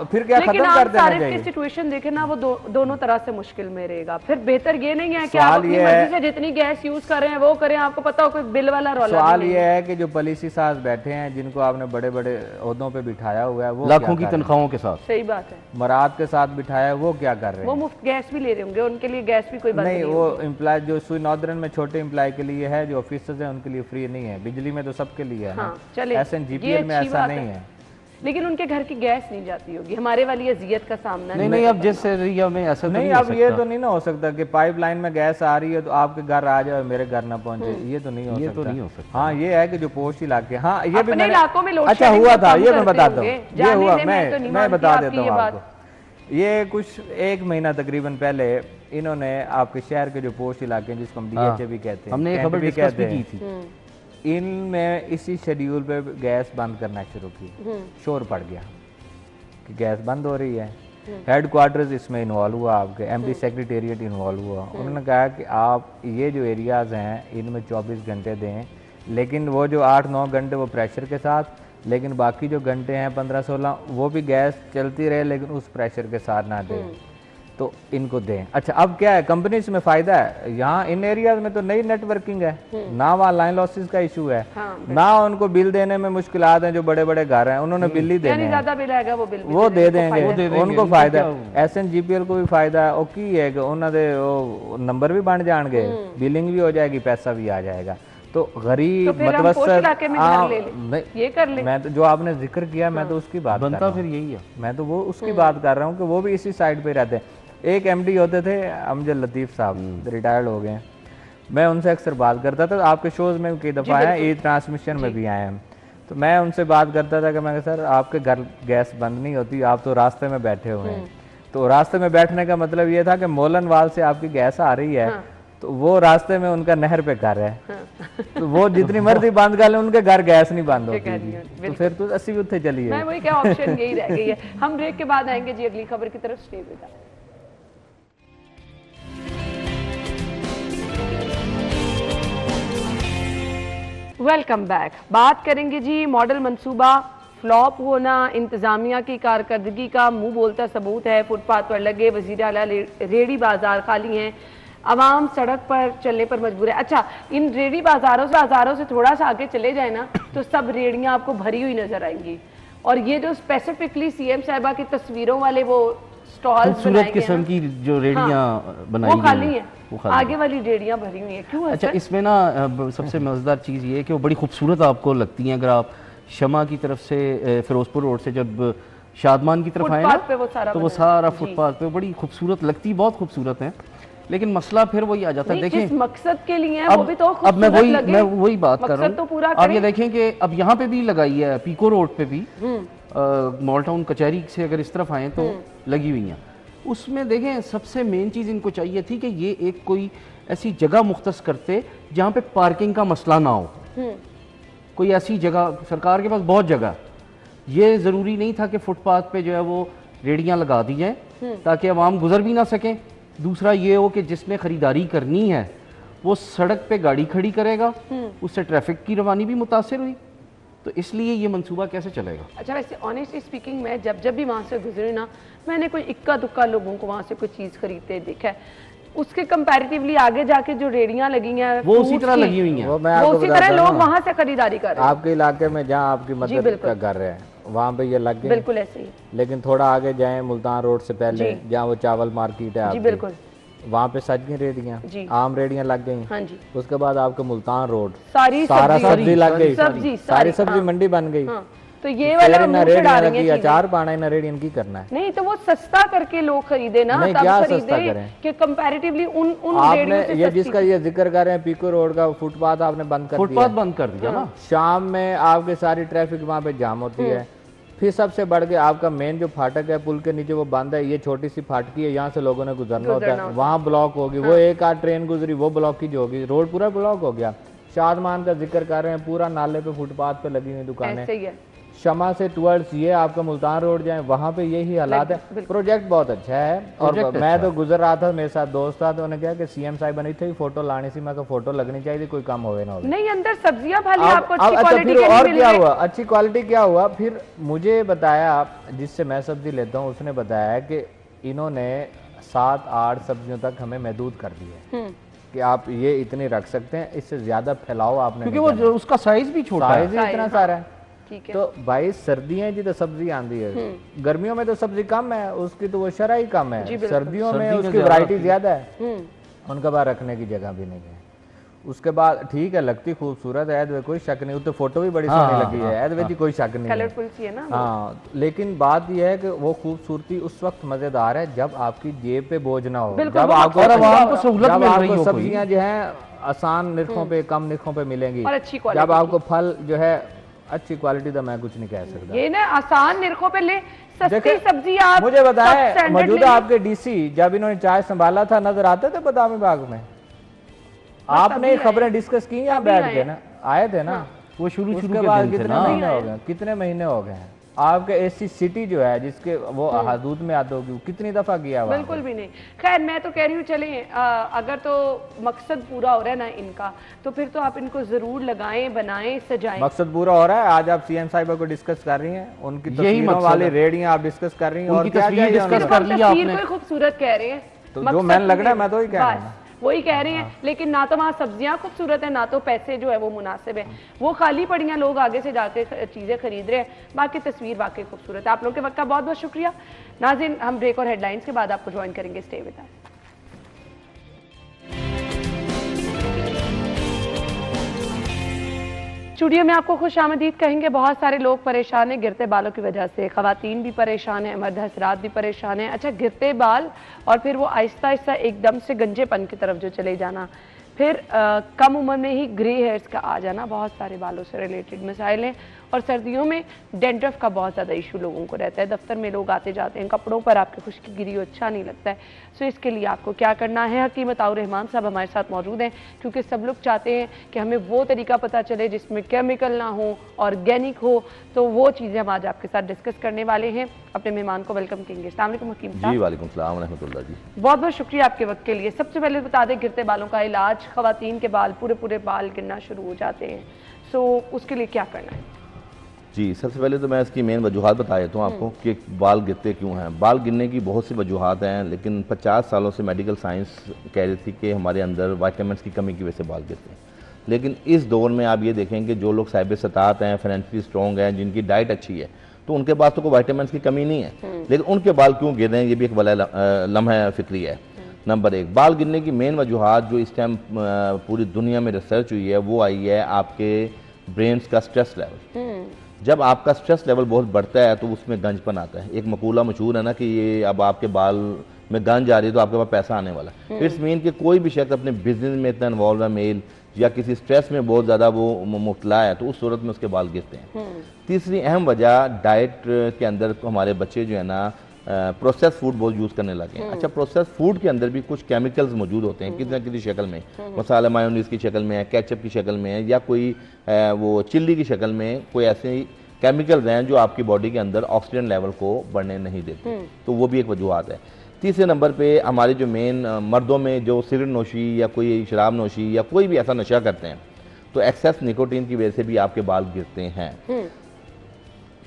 फिर क्या खत्म कर देना चाहिए? सिचुएशन देखे ना, वो दोनों तरह से मुश्किल में रहेगा। फिर बेहतर ये नहीं है कि आप अपनी मर्जी से जितनी गैस यूज कर रहे हैं वो करें, आपको पता हो कोई बिल वाला रौला। सवाल ये है कि जो पॉलिसी साहब बैठे हैं, जिनको आपने बड़े बड़े ओहदों पे बिठाया हुआ है, वो लाखों की तनख्वाहों के साथ, सही बात है, मराद के साथ बिठाया है, वो क्या कर रहे हैं? वो मुफ्त गैस भी ले रहे होंगे, उनके लिए गैस भी कोई बात नहीं। वो एम्प्लॉय जो सुई नॉर्दर्न में छोटे एम्प्लॉय के लिए है, जो ऑफिसर्स हैं उनके लिए फ्री नहीं है। बिजली में तो सबके लिए है। हाँ, SNGPL में ऐसा नहीं है। लेकिन उनके घर की गैस नहीं जाती होगी, हमारे वाली अजियत का सामना नहीं। अब जिस एरिया में ऐसा नहीं, अब ये तो नहीं ना हो सकता कि पाइपलाइन में गैस आ रही है तो आपके घर आ जाए और मेरे घर ना पहुंचे, ये तो नहीं हो सकता। हाँ, ये है कि जो पोस्ट इलाके, हाँ ये भी इलाकों में अच्छा हुआ था, ये मैं बताता हूँ, ये हुआ, मैं बता देता हूँ आपको। ये कुछ 1 महीना तकरीबन पहले इन्होंने आपके शहर के जो पोस्ट इलाके हैं जिसको हम डीएचए भी कहते हैं, हमने एक खबर डिस्कस भी की थी, इनमें इसी शेड्यूल पे गैस बंद करना शुरू की। शोर पड़ गया कि गैस बंद हो रही है। हेड क्वार्टर्स इसमें इन्वॉल्व हुआ, आपके एमडी सेक्रेटेरिएट इन्वॉल्व हुआ। उन्होंने कहा कि आप ये जो एरियाज़ हैं इनमें 24 घंटे दें, लेकिन वो जो 8-9 घंटे वो प्रेशर के साथ, लेकिन बाकी जो घंटे हैं 15-16 वो भी गैस चलती रहे लेकिन उस प्रेशर के साथ ना दें, तो इनको दें। अच्छा, अब क्या है, कंपनीज में फ़ायदा है, यहाँ इन एरियाज में तो नई नेटवर्किंग है, ना वहाँ लाइन लॉसेस का इशू है, ना उनको बिल देने में मुश्किलात हैं। जो बड़े बड़े घर हैं उन्होंने बिल ही देने हैं, वो दे देंगे, उनको फायदा है। SNGPL को भी फायदा है, और की है कि उन्होंने नंबर भी बन जाएंगे, बिलिंग भी हो जाएगी, पैसा भी आ जाएगा। तो गरीब मतवसत ये कर ले। मैं तो जो आपने जिक्र किया मैं तो उसकी बात बनता फिर यही है, मैं तो वो उसकी बात कर रहा हूँ कि वो भी इसी साइड पे रहते हैं। एक MD होते थे अमजद लतीफ़ साहब, रिटायर्ड हो गए। मैं उनसे अक्सर बात करता था, आपके शोज़ में कई दफ़ा आए, ई ट्रांसमिशन में भी आए हैं, तो मैं उनसे बात करता था कि मैं सर आपके घर गैस बंद नहीं होती, आप तो रास्ते में बैठे हुए हैं। तो रास्ते में बैठने का मतलब ये था कि मोलनवाल से आपकी गैस आ रही है, तो वो रास्ते में उनका नहर पे घर है, तो वो जितनी मर्जी बंद कर ले उनके घर गैस नहीं बंद होती, तो फिर तो 80 उत्थे चली है। मैं वही क्या, ऑप्शन यही रह गई है। हम ब्रेक के बाद आएंगे जी अगली खबर की तरफ, stay with us. Welcome back. बात करेंगे जी मॉडल मंसूबा फ्लॉप होना, इंतजामिया की कारकर्दगी का मुंह बोलता सबूत है। फुटपाथ पर लगे वजीर आला रेहड़ी बाजार खाली हैं, आवाम सड़क पर चलने पर मजबूर है। अच्छा, इन रेहड़ी बाजारों से थोड़ा सा आगे चले जाए ना तो सब रेहड़ियां आपको भरी हुई नजर आएंगी, और ये जो स्पेसिफिकली CM साहिबा की तस्वीरों वाले वो स्टॉल्स बनाए गए किस्म की जो रेहड़ियां बनाई वो खाली हैं, आगे वाली रेहड़ियां भरी हुई हैं। क्यों? अच्छा, इसमें ना सबसे मजेदार चीज़ ये है कि वो बड़ी खूबसूरत आपको लगती हैं। अगर आप शमा की तरफ से फिरोजपुर रोड से जब शादमान की तरफ आए ना तो वो सारा फुटपाथ पे बड़ी खूबसूरत लगती, बहुत खूबसूरत है। लेकिन मसला फिर वही आ जाता है, देखें किस मकसद के लिए है वो भी तो अब मैं वही बात कर रहा हूँ। तो आप ये देखें कि अब यहाँ पे भी लगाई है, पीको रोड पे भी, मॉल टाउन कचहरी से अगर इस तरफ आए तो लगी हुई हैं। उसमें देखें सबसे मेन चीज़ इनको चाहिए थी कि ये एक कोई ऐसी जगह मुख्तस करते जहाँ पे पार्किंग का मसला ना हो। कोई ऐसी जगह, सरकार के पास बहुत जगह, ये ज़रूरी नहीं था कि फुटपाथ पे जो है वो रेहड़ियाँ लगा दी जाएँ ताकि आवाम गुजर भी ना सकें। दूसरा ये हो कि जिसने ख़रीदारी करनी है वो सड़क पे गाड़ी खड़ी करेगा, उससे ट्रैफिक की रवानी भी मुतासिर हुई, तो इसलिए ये मंसूबा कैसे चलेगा। अच्छा, वैसे ऑनेस्टली स्पीकिंग मैं जब भी वहाँ से गुजरी ना, मैंने कोई इक्का दुक्का लोगों को वहाँ से कोई चीज़ खरीदते देखा है, उसके कंपैरेटिवली आगे जाके जो रेहड़ियाँ लगी हैं वो उसी तरह लगी हुई हैं, वो उसी तरह लोग वहाँ से खरीदारी कर रहे हैं। आपके इलाके में जहाँ आपकी मदद का घर है वहाँ पे ये लग गए, बिल्कुल ऐसे ही। लेकिन थोड़ा आगे जाएं मुल्तान रोड से पहले जहाँ वो चावल मार्केट है, बिल्कुल वहाँ पे सज गई रेहड़ियाँ, आम रेहड़ियाँ लग गई। हाँ जी। उसके बाद आपके मुल्तान रोड सारा सब्जी लग गई, सारी सब्जी मंडी बन गई। तो ये वाला रेहड़ियाँ लगी, अचार पाना इन रेहड़ियाँ की करना है। नहीं तो वो सस्ता करके लोग खरीदे ना, नहीं क्या सस्ता करें कि कंपैरेटिवली उन आपने ये जिसका ये जिक्र कर रहे हैं पीको रोड का फुटपाथ आपने बंद कर दिया ना। शाम में आपके सारी ट्रैफिक वहाँ पे जाम होती है। फिर सबसे बढ़ के आपका मेन जो फाटक है पुल के नीचे वो बंद है, ये छोटी सी फाटकी है, यहाँ से लोगों ने गुजरना होता है, वहाँ ब्लॉक होगी। वो एक आध ट्रेन गुजरी वो ब्लॉक की जो होगी, रोड पूरा ब्लॉक हो गया। शादमान का जिक्र कर रहे हैं, पूरा नाले पे फुटपाथ पे लगी हुई दुकानें। शमा से टुवर्ड्स ये आपका मुल्तान रोड जाए वहाँ पे यही हालात है। प्रोजेक्ट बहुत अच्छा है, और मैं तो गुजर रहा था, मेरे साथ दोस्त था, तो उन्होंने कहा कि CM साहब बनी थी फोटो लानी सी, मैं फोटो लगनी चाहिए, कोई काम होवे ना हो। नहीं, अंदर सब्जियां भली आपको अच्छी अच्छा, क्वालिटी फिर और क्या हुआ, अच्छी क्वालिटी क्या हुआ, फिर मुझे बताया जिससे मैं सब्जी लेता हूँ उसने बताया कि इन्होंने 7-8 सब्जियों तक हमें महदूद कर दी है कि आप ये इतनी रख सकते हैं, इससे ज्यादा फैलाओ आपने, क्योंकि वो उसका साइज भी छोटा है, साइज इतना सारा है। तो भाई सर्दियां जी तो सब्जी आंदी है, गर्मियों में तो सब्जी कम है उसकी, तो वो शरह ही कम है, सर्दियों में उसकी वैरायटी ज्यादा है, उनके पास रखने की जगह भी नहीं है। उसके बाद ठीक है, लगती खूबसूरत है, कोई शक नहीं, तो फोटो भी बड़ी सोहनी लगी है, कोई शक नहीं, कलरफुल सी है ना। हाँ, लेकिन बात यह है कि वो खूबसूरती उस वक्त मजेदार है जब आपकी जेब पे बोझ ना हो, जब आपको सब्जियां जो है आसान निरखों पे, कम निरखों पे मिलेंगी, जब आपको फल जो है अच्छी क्वालिटी का मैं कुछ नहीं कह सकता। ये ना आसान निरखों पे ले, सस्ती सब्जी आप मुझे बताएं, मौजूदा आपके डीसी जब इन्होंने चाय संभाला था नजर आते थे बादामी बाग में? आपने खबरें डिस्कस की यहाँ बैठ के ना, आए थे ना? वो शुरू के बाद कितने महीने हो गए, कितने महीने हो गए हैं? आपके एसी सिटी जो है जिसके वो हदूद में आते होगी, कितनी दफा किया? बिल्कुल भी नहीं। खैर मैं तो कह रही हूँ चले अगर तो मकसद पूरा हो रहा है ना इनका, तो फिर तो आप इनको जरूर लगाएं, बनाएं, सजाएं। मकसद पूरा हो रहा है। आज आप सीएम साहिबा को डिस्कस कर रही हैं, उनकी तस्वीरों वाली रेडियां आप डिस्कस कर रही हैं, और क्या डिस्कस कर लिया आपने? खूबसूरत कह रहे हैं, तो जो मैंने लग रहा है मैं तो ही कह रहा हूँ, वही कह रहे हैं। लेकिन ना तो वहाँ सब्जियां खूबसूरत है, ना तो पैसे जो है वो मुनासिब है। वो खाली पड़ियाँ लोग आगे से जाके चीज़ें खरीद रहे हैं, बाकी तस्वीर वाकई खूबसूरत है। आप लोगों के वक्त का बहुत बहुत शुक्रिया। नाज़रीन, हम ब्रेक और हेडलाइंस के बाद आपको ज्वाइन करेंगे। Stay with us. स्टूडियो में आपको खुश आमदीद कहेंगे। बहुत सारे लोग परेशान हैं गिरते बालों की वजह से, ख़वातीन भी परेशान हैं, मर्द हज़रात भी परेशान हैं। अच्छा, गिरते बाल और फिर वो आहिस्ता आहिस्ता एकदम से गंजेपन की तरफ जो चले जाना, फिर कम उम्र में ही ग्रे हेयर्स का आ जाना, बहुत सारे बालों से रिलेटेड मसाइल हैं। और सर्दियों में डेंड्रफ का बहुत ज़्यादा इशू लोगों को रहता है। दफ्तर में लोग आते जाते हैं, कपड़ों पर आपके खुश्की गिरी हो, अच्छा नहीं लगता है। सो इसके लिए आपको क्या करना है? हकीम अताउर रहमान साहब हमारे साथ मौजूद हैं, क्योंकि सब लोग चाहते हैं कि हमें वो तरीका पता चले जिसमें केमिकल ना हो, ऑर्गेनिक हो। तो वो चीज़ें हम आज आपके साथ डिस्कस करने वाले हैं। अपने मेहमान को वेलकम करेंगे। अस्सलाम वालेकुम हकीम साहब। जी वालेकुम सलाम रहमतुल्लाह जी। बहुत बहुत शुक्रिया आपके वक्त के लिए। सबसे पहले बता दें, गिरते बालों का इलाज, ख़वातीन के बाल पूरे बाल गिरना शुरू हो जाते हैं, सो उसके लिए क्या करना है? जी, सबसे पहले तो मैं इसकी मेन वजूहात बता देता हूँ आपको कि बाल गिरते क्यों हैं। बाल गिरने की बहुत सी वजूहात हैं, लेकिन 50 सालों से मेडिकल साइंस कह रही थी कि हमारे अंदर वाइटामिन की कमी की वजह से बाल गिरते हैं। लेकिन इस दौर में आप ये देखें कि जो लोग साहिब सतात हैं, फाइनेंशियली स्ट्रॉन्ग हैं, जिनकी डाइट अच्छी है, तो उनके पास तो कोई वाइटामिन की कमी नहीं है, लेकिन उनके बाल क्यों गिर रहे हैं, ये भी एक बड़ा लम्हा फिक्री है। नंबर एक, बाल गिरने की मेन वजूहात जो इस टाइम पूरी दुनिया में रिसर्च हुई है वो आई है आपके ब्रेन्स का स्ट्रेस लेवल। जब आपका स्ट्रेस लेवल बहुत बढ़ता है तो उसमें गंजपन आता है। एक मकूला मशहूर है ना कि ये अब आपके बाल में गंज आ रही है तो आपके पास पैसा आने वाला है। इट्स मीन कि कोई भी शख्स अपने बिजनेस में इतना इन्वॉल्व है, मेल या किसी स्ट्रेस में बहुत ज़्यादा वो मुब्तला है, तो उस सूरत में उसके बाल गिरते हैं। तीसरी अहम वजह, डाइट के अंदर हमारे बच्चे जो है ना प्रोसेस फूड बहुत यूज़ करने लगे हैं। अच्छा, प्रोसेस फूड के अंदर भी कुछ केमिकल्स मौजूद होते हैं किसी न किसी शक्ल में, मसाला मायोनीज की शक्ल में है, केचप की शक्ल में है, या कोई वो चिल्ली की शक्ल में कोई ऐसे केमिकल्स हैं जो आपकी बॉडी के अंदर ऑक्सीजन लेवल को बढ़ने नहीं देते, तो वो भी एक वजूहत है। तीसरे नंबर पे हमारे जो मेन मर्दों में जो सिगरेट नोशी या कोई शराब नोशी या कोई भी ऐसा नशा करते हैं, तो एक्सेस निकोटीन की वजह से भी आपके बाल गिरते हैं।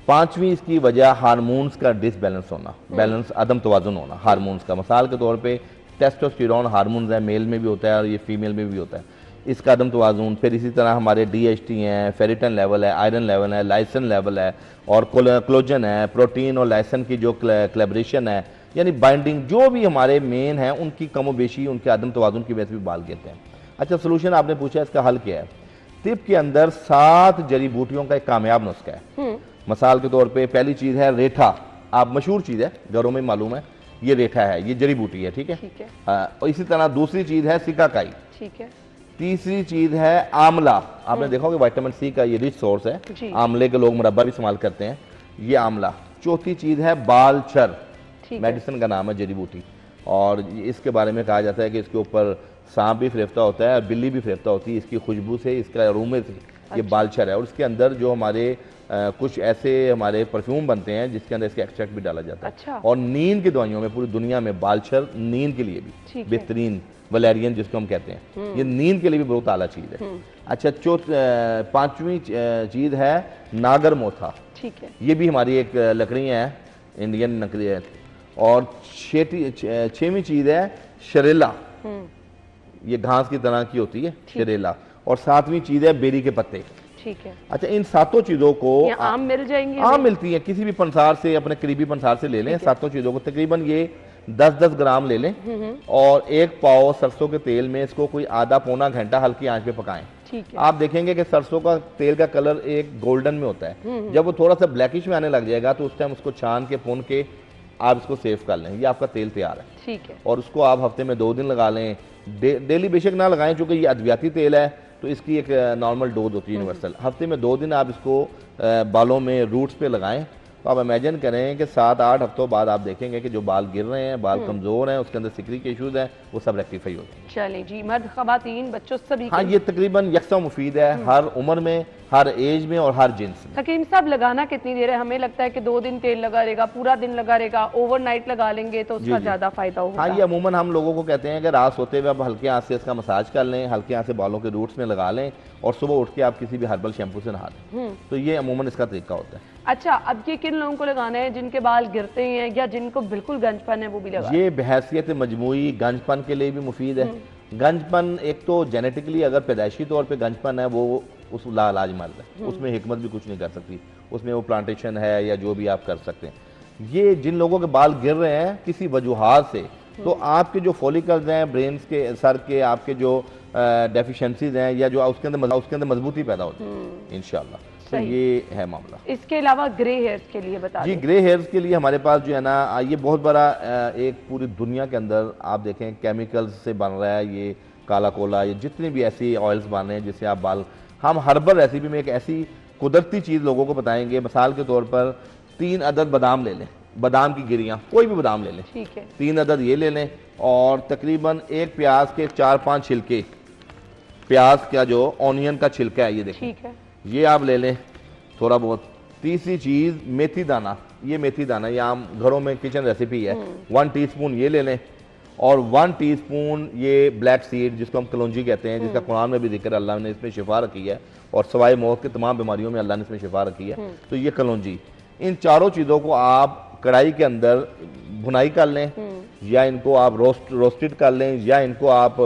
पांचवी इसकी वजह हार्मोन्स का डिसबैलेंस होना, बैलेंस अदम तवाजुन होना हार्मोन्स का। मिसाल के तौर पे टेस्टोस्टेरोन हार्मोन्स है, मेल में भी होता है और ये फीमेल में भी होता है, इसका अदम तवाजुन। फिर इसी तरह हमारे DHT हैं, फेरिटन लेवल है, आयरन लेवल है, लाइसन लेवल है, और कोलोजन है, प्रोटीन और लाइसन की जो कोलैबोरेशन है, यानी बाइंडिंग, जो भी हमारे मेन है उनकी कमो बेशी, उनके अदम तवाजुन की वजह से भी बाल गिरते हैं। अच्छा, सोल्यूशन आपने पूछा, इसका हल क्या है? तिब के अंदर 7 जड़ी बूटियों का एक कामयाब नुस्खा है। मिसाल के तौर पे पहली चीज़ है रेठा। आप मशहूर चीज़ है, घरों में मालूम है, ये रेठा है, ये जड़ी बूटी है, ठीक है। और इसी तरह दूसरी चीज़ है सिकाकाई, ठीक है। तीसरी चीज़ है आंवला। आपने देखा होगा विटामिन C का ये रिच सोर्स है, आंवले के लोग मुरब्बा भी इस्तेमाल करते हैं, ये आंवला। चौथी चीज़ है बालचर, मेडिसिन का नाम है, जड़ी बूटी, और इसके बारे में कहा जाता है कि इसके ऊपर सांप भी फरेफ्ता होता है, बिल्ली भी फरेफ्ता होती है, इसकी खुशबू से, इसका अरोमे से ये बालचर है। और इसके अंदर जो हमारे कुछ ऐसे हमारे परफ्यूम बनते हैं जिसके अंदर इसके एक्सट्रैक्ट भी डाला जाता है। अच्छा। और नींद की दवाइयों में पूरी दुनिया में बालचर नींद के लिए भी बेहतरीन, वैलेरियन जिसको हम कहते हैं, ये नींद के लिए भी बहुत आला चीज़ है। अच्छा, पांचवी चीज़ है नागर मोथा, ठीक है, ये भी हमारी एक लकड़ी है, इंडियन लकड़ी है। और छठवीं चीज़ है शरेला, ये घास की तरह की होती है शरेला। और सातवीं चीज़ है बेरी के पत्ते, ठीक है। अच्छा, इन सातों चीज़ों को आम मिल जाएंगी, आम मिलती है, किसी भी पंसार से, अपने करीबी पंसार से ले लें। सातों चीज़ों को तकरीबन ये 10-10 ग्राम ले लें, और 1 पाव सरसों के तेल में इसको कोई आधा पौना घंटा हल्की आंच पे पकाएं। ठीक है। आप देखेंगे कि सरसों का तेल का कलर एक गोल्डन में होता है, जब वो थोड़ा सा ब्लैकिश में आने लग जाएगा तो उस टाइम उसको छान के भून के आप इसको सेव कर लें, ये आपका तेल तैयार है, ठीक है। और उसको आप हफ्ते में 2 दिन लगा लें, डेली बेशक ना लगाएं, क्योंकि ये अद्वियाती तेल है, तो इसकी एक नॉर्मल डोज होती है यूनिवर्सल। हफ्ते में 2 दिन आप इसको बालों में रूट्स पे लगाएं, तो आप इमेजिन करें कि 7-8 हफ्तों बाद आप देखेंगे कि जो बाल गिर रहे हैं, बाल कमज़ोर हैं, उसके अंदर सिकरी के इशूज़ हैं, वो सब रेक्टिफाई होते हैं। चलें जी, मर्द ख़वातीन बच्चों सभी हाँ, ये तकरीबन यकसा मुफीद है हर उम्र में, हर एज में और हर जिन्स में। हकीम साहब, लगाना कितनी देर है? हमें लगता है कि 2 दिन तेल लगा रहेगा, पूरा दिन लगा रहेगा, ओवरनाइट लगा लेंगे तो उसका ज़्यादा फायदा होगा। हाँ, ये अमूमन हम लोगों को कहते हैं कि रात सोते हुए आप हल्के हाथ से इसका मसाज कर लें, हल्के हाथ से बालों के रूट्स में लगा लें और सुबह उठ के आप किसी भी हर्बल शैम्पू से नहा लें। तो ये अमूमन इसका तरीका होता है। अच्छा, अब ये किन लोगों को लगाना है? जिनके बाल गिरते हैं या जिनको बिल्कुल गंजपन है वो भी लगा? ये बहैसियत मजमूई गंजपन के लिए भी मुफीद है। गंजपन एक तो जेनेटिकली अगर पैदाइशी तौर पे गंजपन है वो उस लाइलाज मर्द है, उसमें हिकमत भी कुछ नहीं कर सकती, उसमें वो प्लांटेशन है या जो भी आप कर सकते हैं। ये जिन लोगों के बाल गिर रहे हैं किसी वजूहात से, तो आपके जो फॉलिकल्स हैं ब्रेन के सर के, आपके जो डेफिशिएंसीज हैं या जो उसके अंदर मजबूती पैदा होती है इंशाल्लाह। तो ये है मामला। इसके अलावा ग्रे हेयर्स के लिए बता जी, ग्रे हेयर्स के लिए हमारे पास जो है ना, ये बहुत बड़ा एक पूरी दुनिया के अंदर आप देखें केमिकल्स से बन रहा है ये काला कोला, ये जितने भी ऐसी ऑयल्स बन रहे हैं जिससे आप बाल, हम हर्बल रेसिपी में एक ऐसी कुदरती चीज़ लोगों को बताएंगे। मिसाल के तौर पर 3 अदद बादाम ले लें, बादाम की गिरियाँ, कोई भी बादाम ले लें, ठीक है, 3 अदद ये ले लें और तकरीबन एक प्याज के 4-5 छिलके, प्याज का जो ऑनियन का छिलका है ये देखें, ठीक है, ये आप ले लें थोड़ा बहुत। तीसरी चीज़ मेथी दाना, ये मेथी दाना ये आम घरों में किचन रेसिपी है, 1 टीस्पून ये ले लें और 1 टीस्पून ये ब्लैक सीड जिसको हम कलौंजी कहते हैं, जिसका कुरान में भी जिक्र, अल्लाह ने इसमें शिफा रखी है और सवाए मौत की तमाम बीमारियों में अल्लाह ने इसमें शिफा रखी है। तो ये कलौंजी, इन चारों चीज़ों को आप कढ़ाई के अंदर भुनाई कर लें या इनको आप रोस्टेड कर लें या इनको आप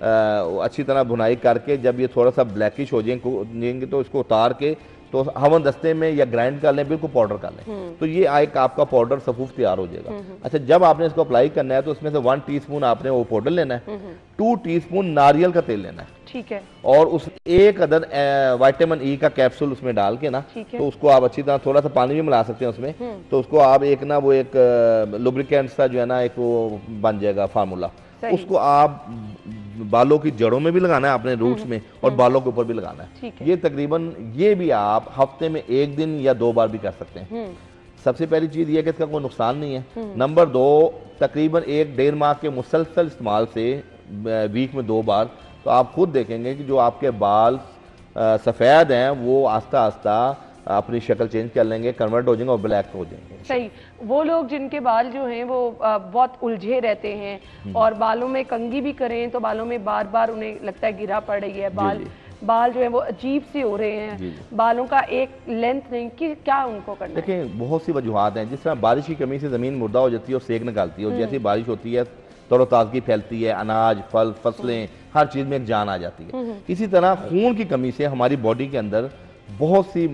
अच्छी तरह भुनाई करके जब ये थोड़ा सा ब्लैकिश हो जाएंगे तो इसको उतार के तो हवन दस्ते में या ग्राइंड कर लें, बिल्कुल पाउडर कर लें, तो ये एक आपका पाउडर सफूफ तैयार हो जाएगा। अच्छा, जब आपने इसको अप्लाई करना है तो उसमें से 1 टीस्पून आपने वो पाउडर लेना है, 2 टीस्पून नारियल का तेल लेना है, ठीक है, और उस 1 अदद विटामिन ई का कैप्सूल उसमें डाल के ना, तो उसको आप अच्छी तरह, थोड़ा सा पानी भी मिला सकते हैं उसमें, तो उसको आप एक ना वो एक लुब्रिकेंट सा जो है ना एक वो बन जाएगा फार्मूला, उसको आप बालों की जड़ों में भी लगाना है आपने, रूट्स में, और बालों के ऊपर भी लगाना है। ये तकरीबन ये भी आप हफ्ते में 1 दिन या 2 बार भी कर सकते हैं। सबसे पहली चीज ये कि इसका कोई नुकसान नहीं है। नंबर 2, तकरीबन 1-1.5 माह के मुसलसल इस्तेमाल से वीक में 2 बार, तो आप खुद देखेंगे कि जो आपके बाल सफ़ेद हैं वो आस्ता आस्ता अपनी शक्ल चेंज कर लेंगे, कन्वर्ट हो जाएंगे और ब्लैक हो जाएंगे। सही। वो लोग जिनके बाल जो हैं वो बहुत उलझे रहते हैं और बालों में कंघी भी करें तो बालों में बार बार उन्हें लगता है गिरा पड़ रही है, बाल जो है वो अजीब से हो रहे हैं, बालों का एक लेंथ नहीं, कि क्या उनको करना है? देखिए, बहुत सी वजूहात हैं। जिस तरह बारिश की कमी से ज़मीन मुर्दा हो जाती है और सेक निकालती है, और जैसी बारिश होती है तरोताज़गी फैलती है, अनाज, फल, फसलें, हर चीज़ में एक जान आ जाती है। इसी तरह खून की कमी से हमारी बॉडी के अंदर बहुत सी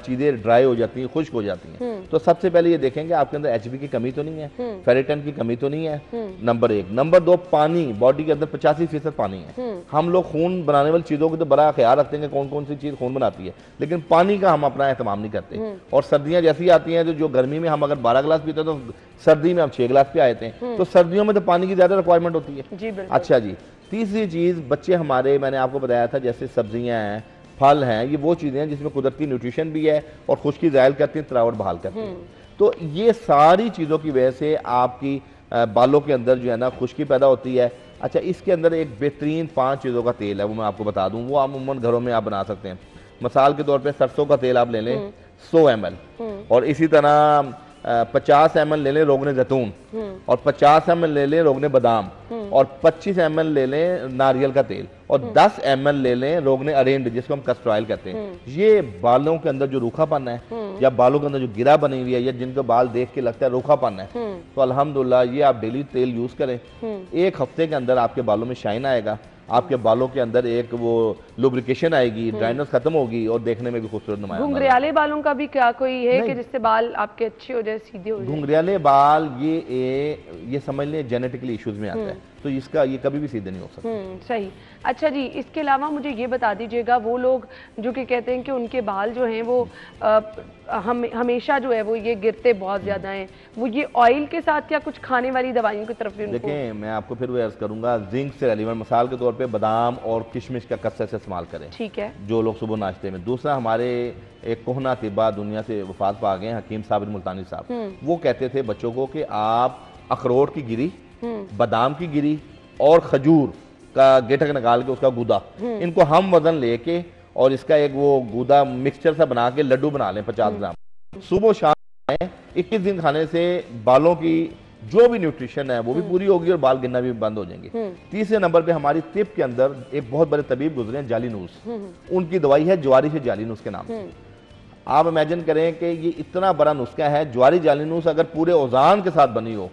चीज़ें ड्राई हो जाती हैं, खुश्क हो जाती हैं। तो सबसे पहले ये देखेंगे आपके अंदर एचबी की कमी तो नहीं है, फेरेटिन की कमी तो नहीं है, नंबर 1। नंबर 2, पानी, बॉडी के अंदर 85% पानी है। हम लोग खून बनाने वाली चीज़ों को तो बड़ा ख्याल रखते हैं कि कौन कौन सी चीज़ खून बनाती है, लेकिन पानी का हम अपना एहतमाम नहीं करते। और सर्दियाँ जैसी आती हैं तो जो गर्मी में हम अगर 12 गिलास पीते हैं तो सर्दी में हम 6 गिलास पे आए थे, तो सर्दियों में तो पानी की ज़्यादा रिक्वायरमेंट होती है। अच्छा जी, तीसरी चीज़, बच्चे हमारे, मैंने आपको बताया था, जैसे सब्जियाँ हैं, फल हैं, ये वो चीज़ें हैं जिसमें कुदरती न्यूट्रिशन भी है और खुश्की ज़ायल करती हैं, तरावट बहाल करती हैं। तो ये सारी चीज़ों की वजह से आपकी बालों के अंदर जो है ना खुश्की पैदा होती है। अच्छा, इसके अंदर एक बेहतरीन 5 चीज़ों का तेल है, वो मैं आपको बता दूँ, वो अमूमन घरों में आप बना सकते हैं। मिसाल के तौर पर सरसों का तेल आप ले लें 100 ml, और इसी तरह 50 ml ले लें रोगने जैतून, और 50 ml ले लें रोगने बादाम, और 25 ml ले लें नारियल का तेल, और 10 ml ले लें रोगने अरेंड जिसको हम कस्टर ऑयल कहते हैं। ये बालों के अंदर जो रूखापन है या बालों के अंदर जो गिरा बनी हुई है या जिनको बाल देख के लगता है रूखापन है, तो अल्हम्दुलिल्लाह ये आप डेली तेल यूज करें, 1 हफ्ते के अंदर आपके बालों में शाइन आएगा, आपके बालों के अंदर एक वो लुब्रिकेशन आएगी, ड्राइनेस खत्म होगी और देखने में भी खूबसूरत नुमाया। घुंघराले बालों का भी क्या कोई है कि जिससे बाल आपके अच्छे हो जाए, सीधे हो जाए? घुंघराले बाल ये समझ लें जेनेटिकली इश्यूज में आता है, तो इसका ये कभी भी सीधे नहीं हो सकता। सही। अच्छा जी, इसके अलावा मुझे ये बता दीजिएगा, वो लोग जो कि कहते हैं कि उनके बाल जो हैं वो हमेशा जो है वो ये गिरते बहुत ज़्यादा हैं, वो ये ऑयल के साथ या कुछ खाने वाली दवाइयों की तरफ भी उनको? देखें, मैं आपको फिर वो अर्ज करूंगा, जिंक से रेलिवेंट मिसाल के तौर पे बादाम और किशमिश का कसरत से इस्तेमाल करें, ठीक है, जो लोग सुबह नाश्ते में। दूसरा, हमारे एक कोहना तिब्बा दुनिया से वफात पा गए हकीम साबिर मुल्तानी साहब, वो कहते थे बच्चों को कि आप अखरोट की गिरी, बादाम की गिरी और खजूर का गेठक निकाल के उसका गूदा, इनको हम वजन लेके और इसका एक वो गूदा मिक्सचर सा बना के लड्डू बना लें 50 ग्राम, सुबह शाम 21 दिन खाने से बालों की जो भी न्यूट्रिशन है वो भी पूरी होगी और बाल गिरना भी बंद हो जाएंगे। तीसरे नंबर पे हमारी तिब के अंदर एक बहुत बड़े तबीब गुजरे हैं, जालीनूस, उनकी दवाई है ज्वारी से जालीनूस के नाम से। आप इमेजिन करें कि ये इतना बड़ा नुस्खा है, ज्वारी जालीनूस अगर पूरे औजान के साथ बनी हो,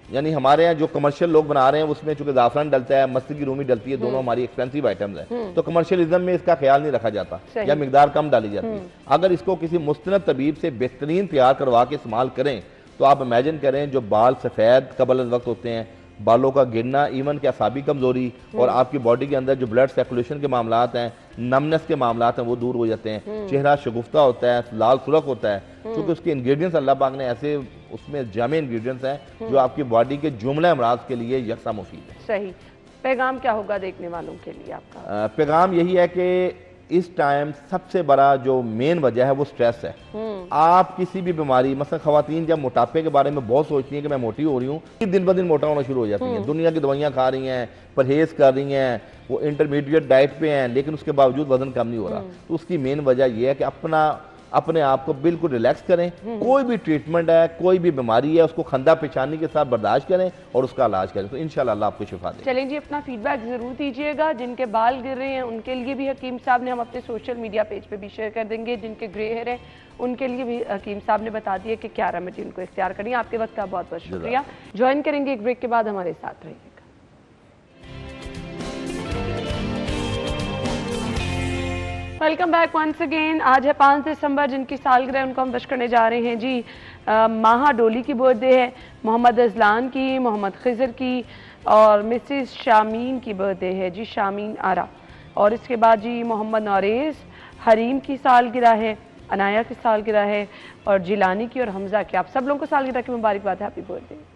यानी हमारे यहाँ जो कमर्शियल लोग बना रहे हैं उसमें चूंकि जाफरान डलता है, मस्ती की रूमी डलती है, दोनों हमारी एक्सपेंसिव आइटम्स हैं, तो कमर्शियलिज्म में इसका ख्याल नहीं रखा जाता या मिकदार कम डाली जाती है। अगर इसको किसी मुस्तनद तबीब से बेहतरीन तैयार करवा के इस्तेमाल करें तो आप इमेजिन करें जो बाल सफ़ेद कबल वक्त होते हैं, बालों का गिरना, इवन कि असाबी कमजोरी और आपकी बॉडी के अंदर जो ब्लड सर्कुलेशन के मामलात हैं, नमनेस के मामलात हैं, वो दूर हो जाते हैं। चेहरा शगुफ्ता होता है, लाल सुरख होता है, क्योंकि उसके इंग्रेडिएंट्स अल्लाह पाक ने ऐसे उसमें जामे इंग्रेडिएंट्स हैं जो आपकी बॉडी के जुमले अमराज के लिए यकसा मुफीद है। सही। पैगाम क्या होगा देखने वालों के लिए आपका? पैगाम यही है कि इस टाइम सबसे बड़ा जो मेन वजह है वो स्ट्रेस है। आप किसी भी बीमारी, मसलन खवातीन जब मोटापे के बारे में बहुत सोचती हैं कि मैं मोटी हो रही हूँ, दिन ब दिन मोटा होना शुरू हो जाती हैं, दुनिया की दवाइयाँ खा रही हैं, परहेज कर रही हैं, वो इंटरमीडिएट डाइट पे हैं, लेकिन उसके बावजूद वजन कम नहीं हो रहा। तो उसकी मेन वजह यह है कि अपने आप को बिल्कुल रिलैक्स करें। कोई भी ट्रीटमेंट है, कोई भी बीमारी है, उसको खंदा पेशानी के साथ बर्दाश्त करें और उसका इलाज करें, तो इंशाल्लाह अल्लाह आपको शिफा देगा। चलें जी, अपना फीडबैक जरूर दीजिएगा। जिनके बाल गिर रहे हैं उनके लिए भी हकीम साहब ने हम अपने सोशल मीडिया पेज पे भी शेयर कर देंगे। जिनके ग्रे हेयर है उनके लिए भी हकीम साहब ने बता दिया कि क्या रेमेडी उनको इख्तियार करनी है। आपके वक्त का बहुत बहुत शुक्रिया। ज्वाइन करेंगे एक ब्रेक के बाद, हमारे साथ रहिएगा। Welcome back once again. आज है 5 दिसंबर, जिनकी सालगिरह उनको हम विश करने जा रहे हैं जी। माहा डोली की बर्थडे है, मोहम्मद अजलान की, मोहम्मद खिजर की और मिसिस शामीन की बर्थडे है जी, शामीन आरा। और इसके बाद जी मोहम्मद नौरेज हरीम की सालगिरह है, अनाया की सालगिरह है और जिलानी की और हमजा की। आप सब लोगों को सालगिरह की मुबारकबाद है, happy birthday.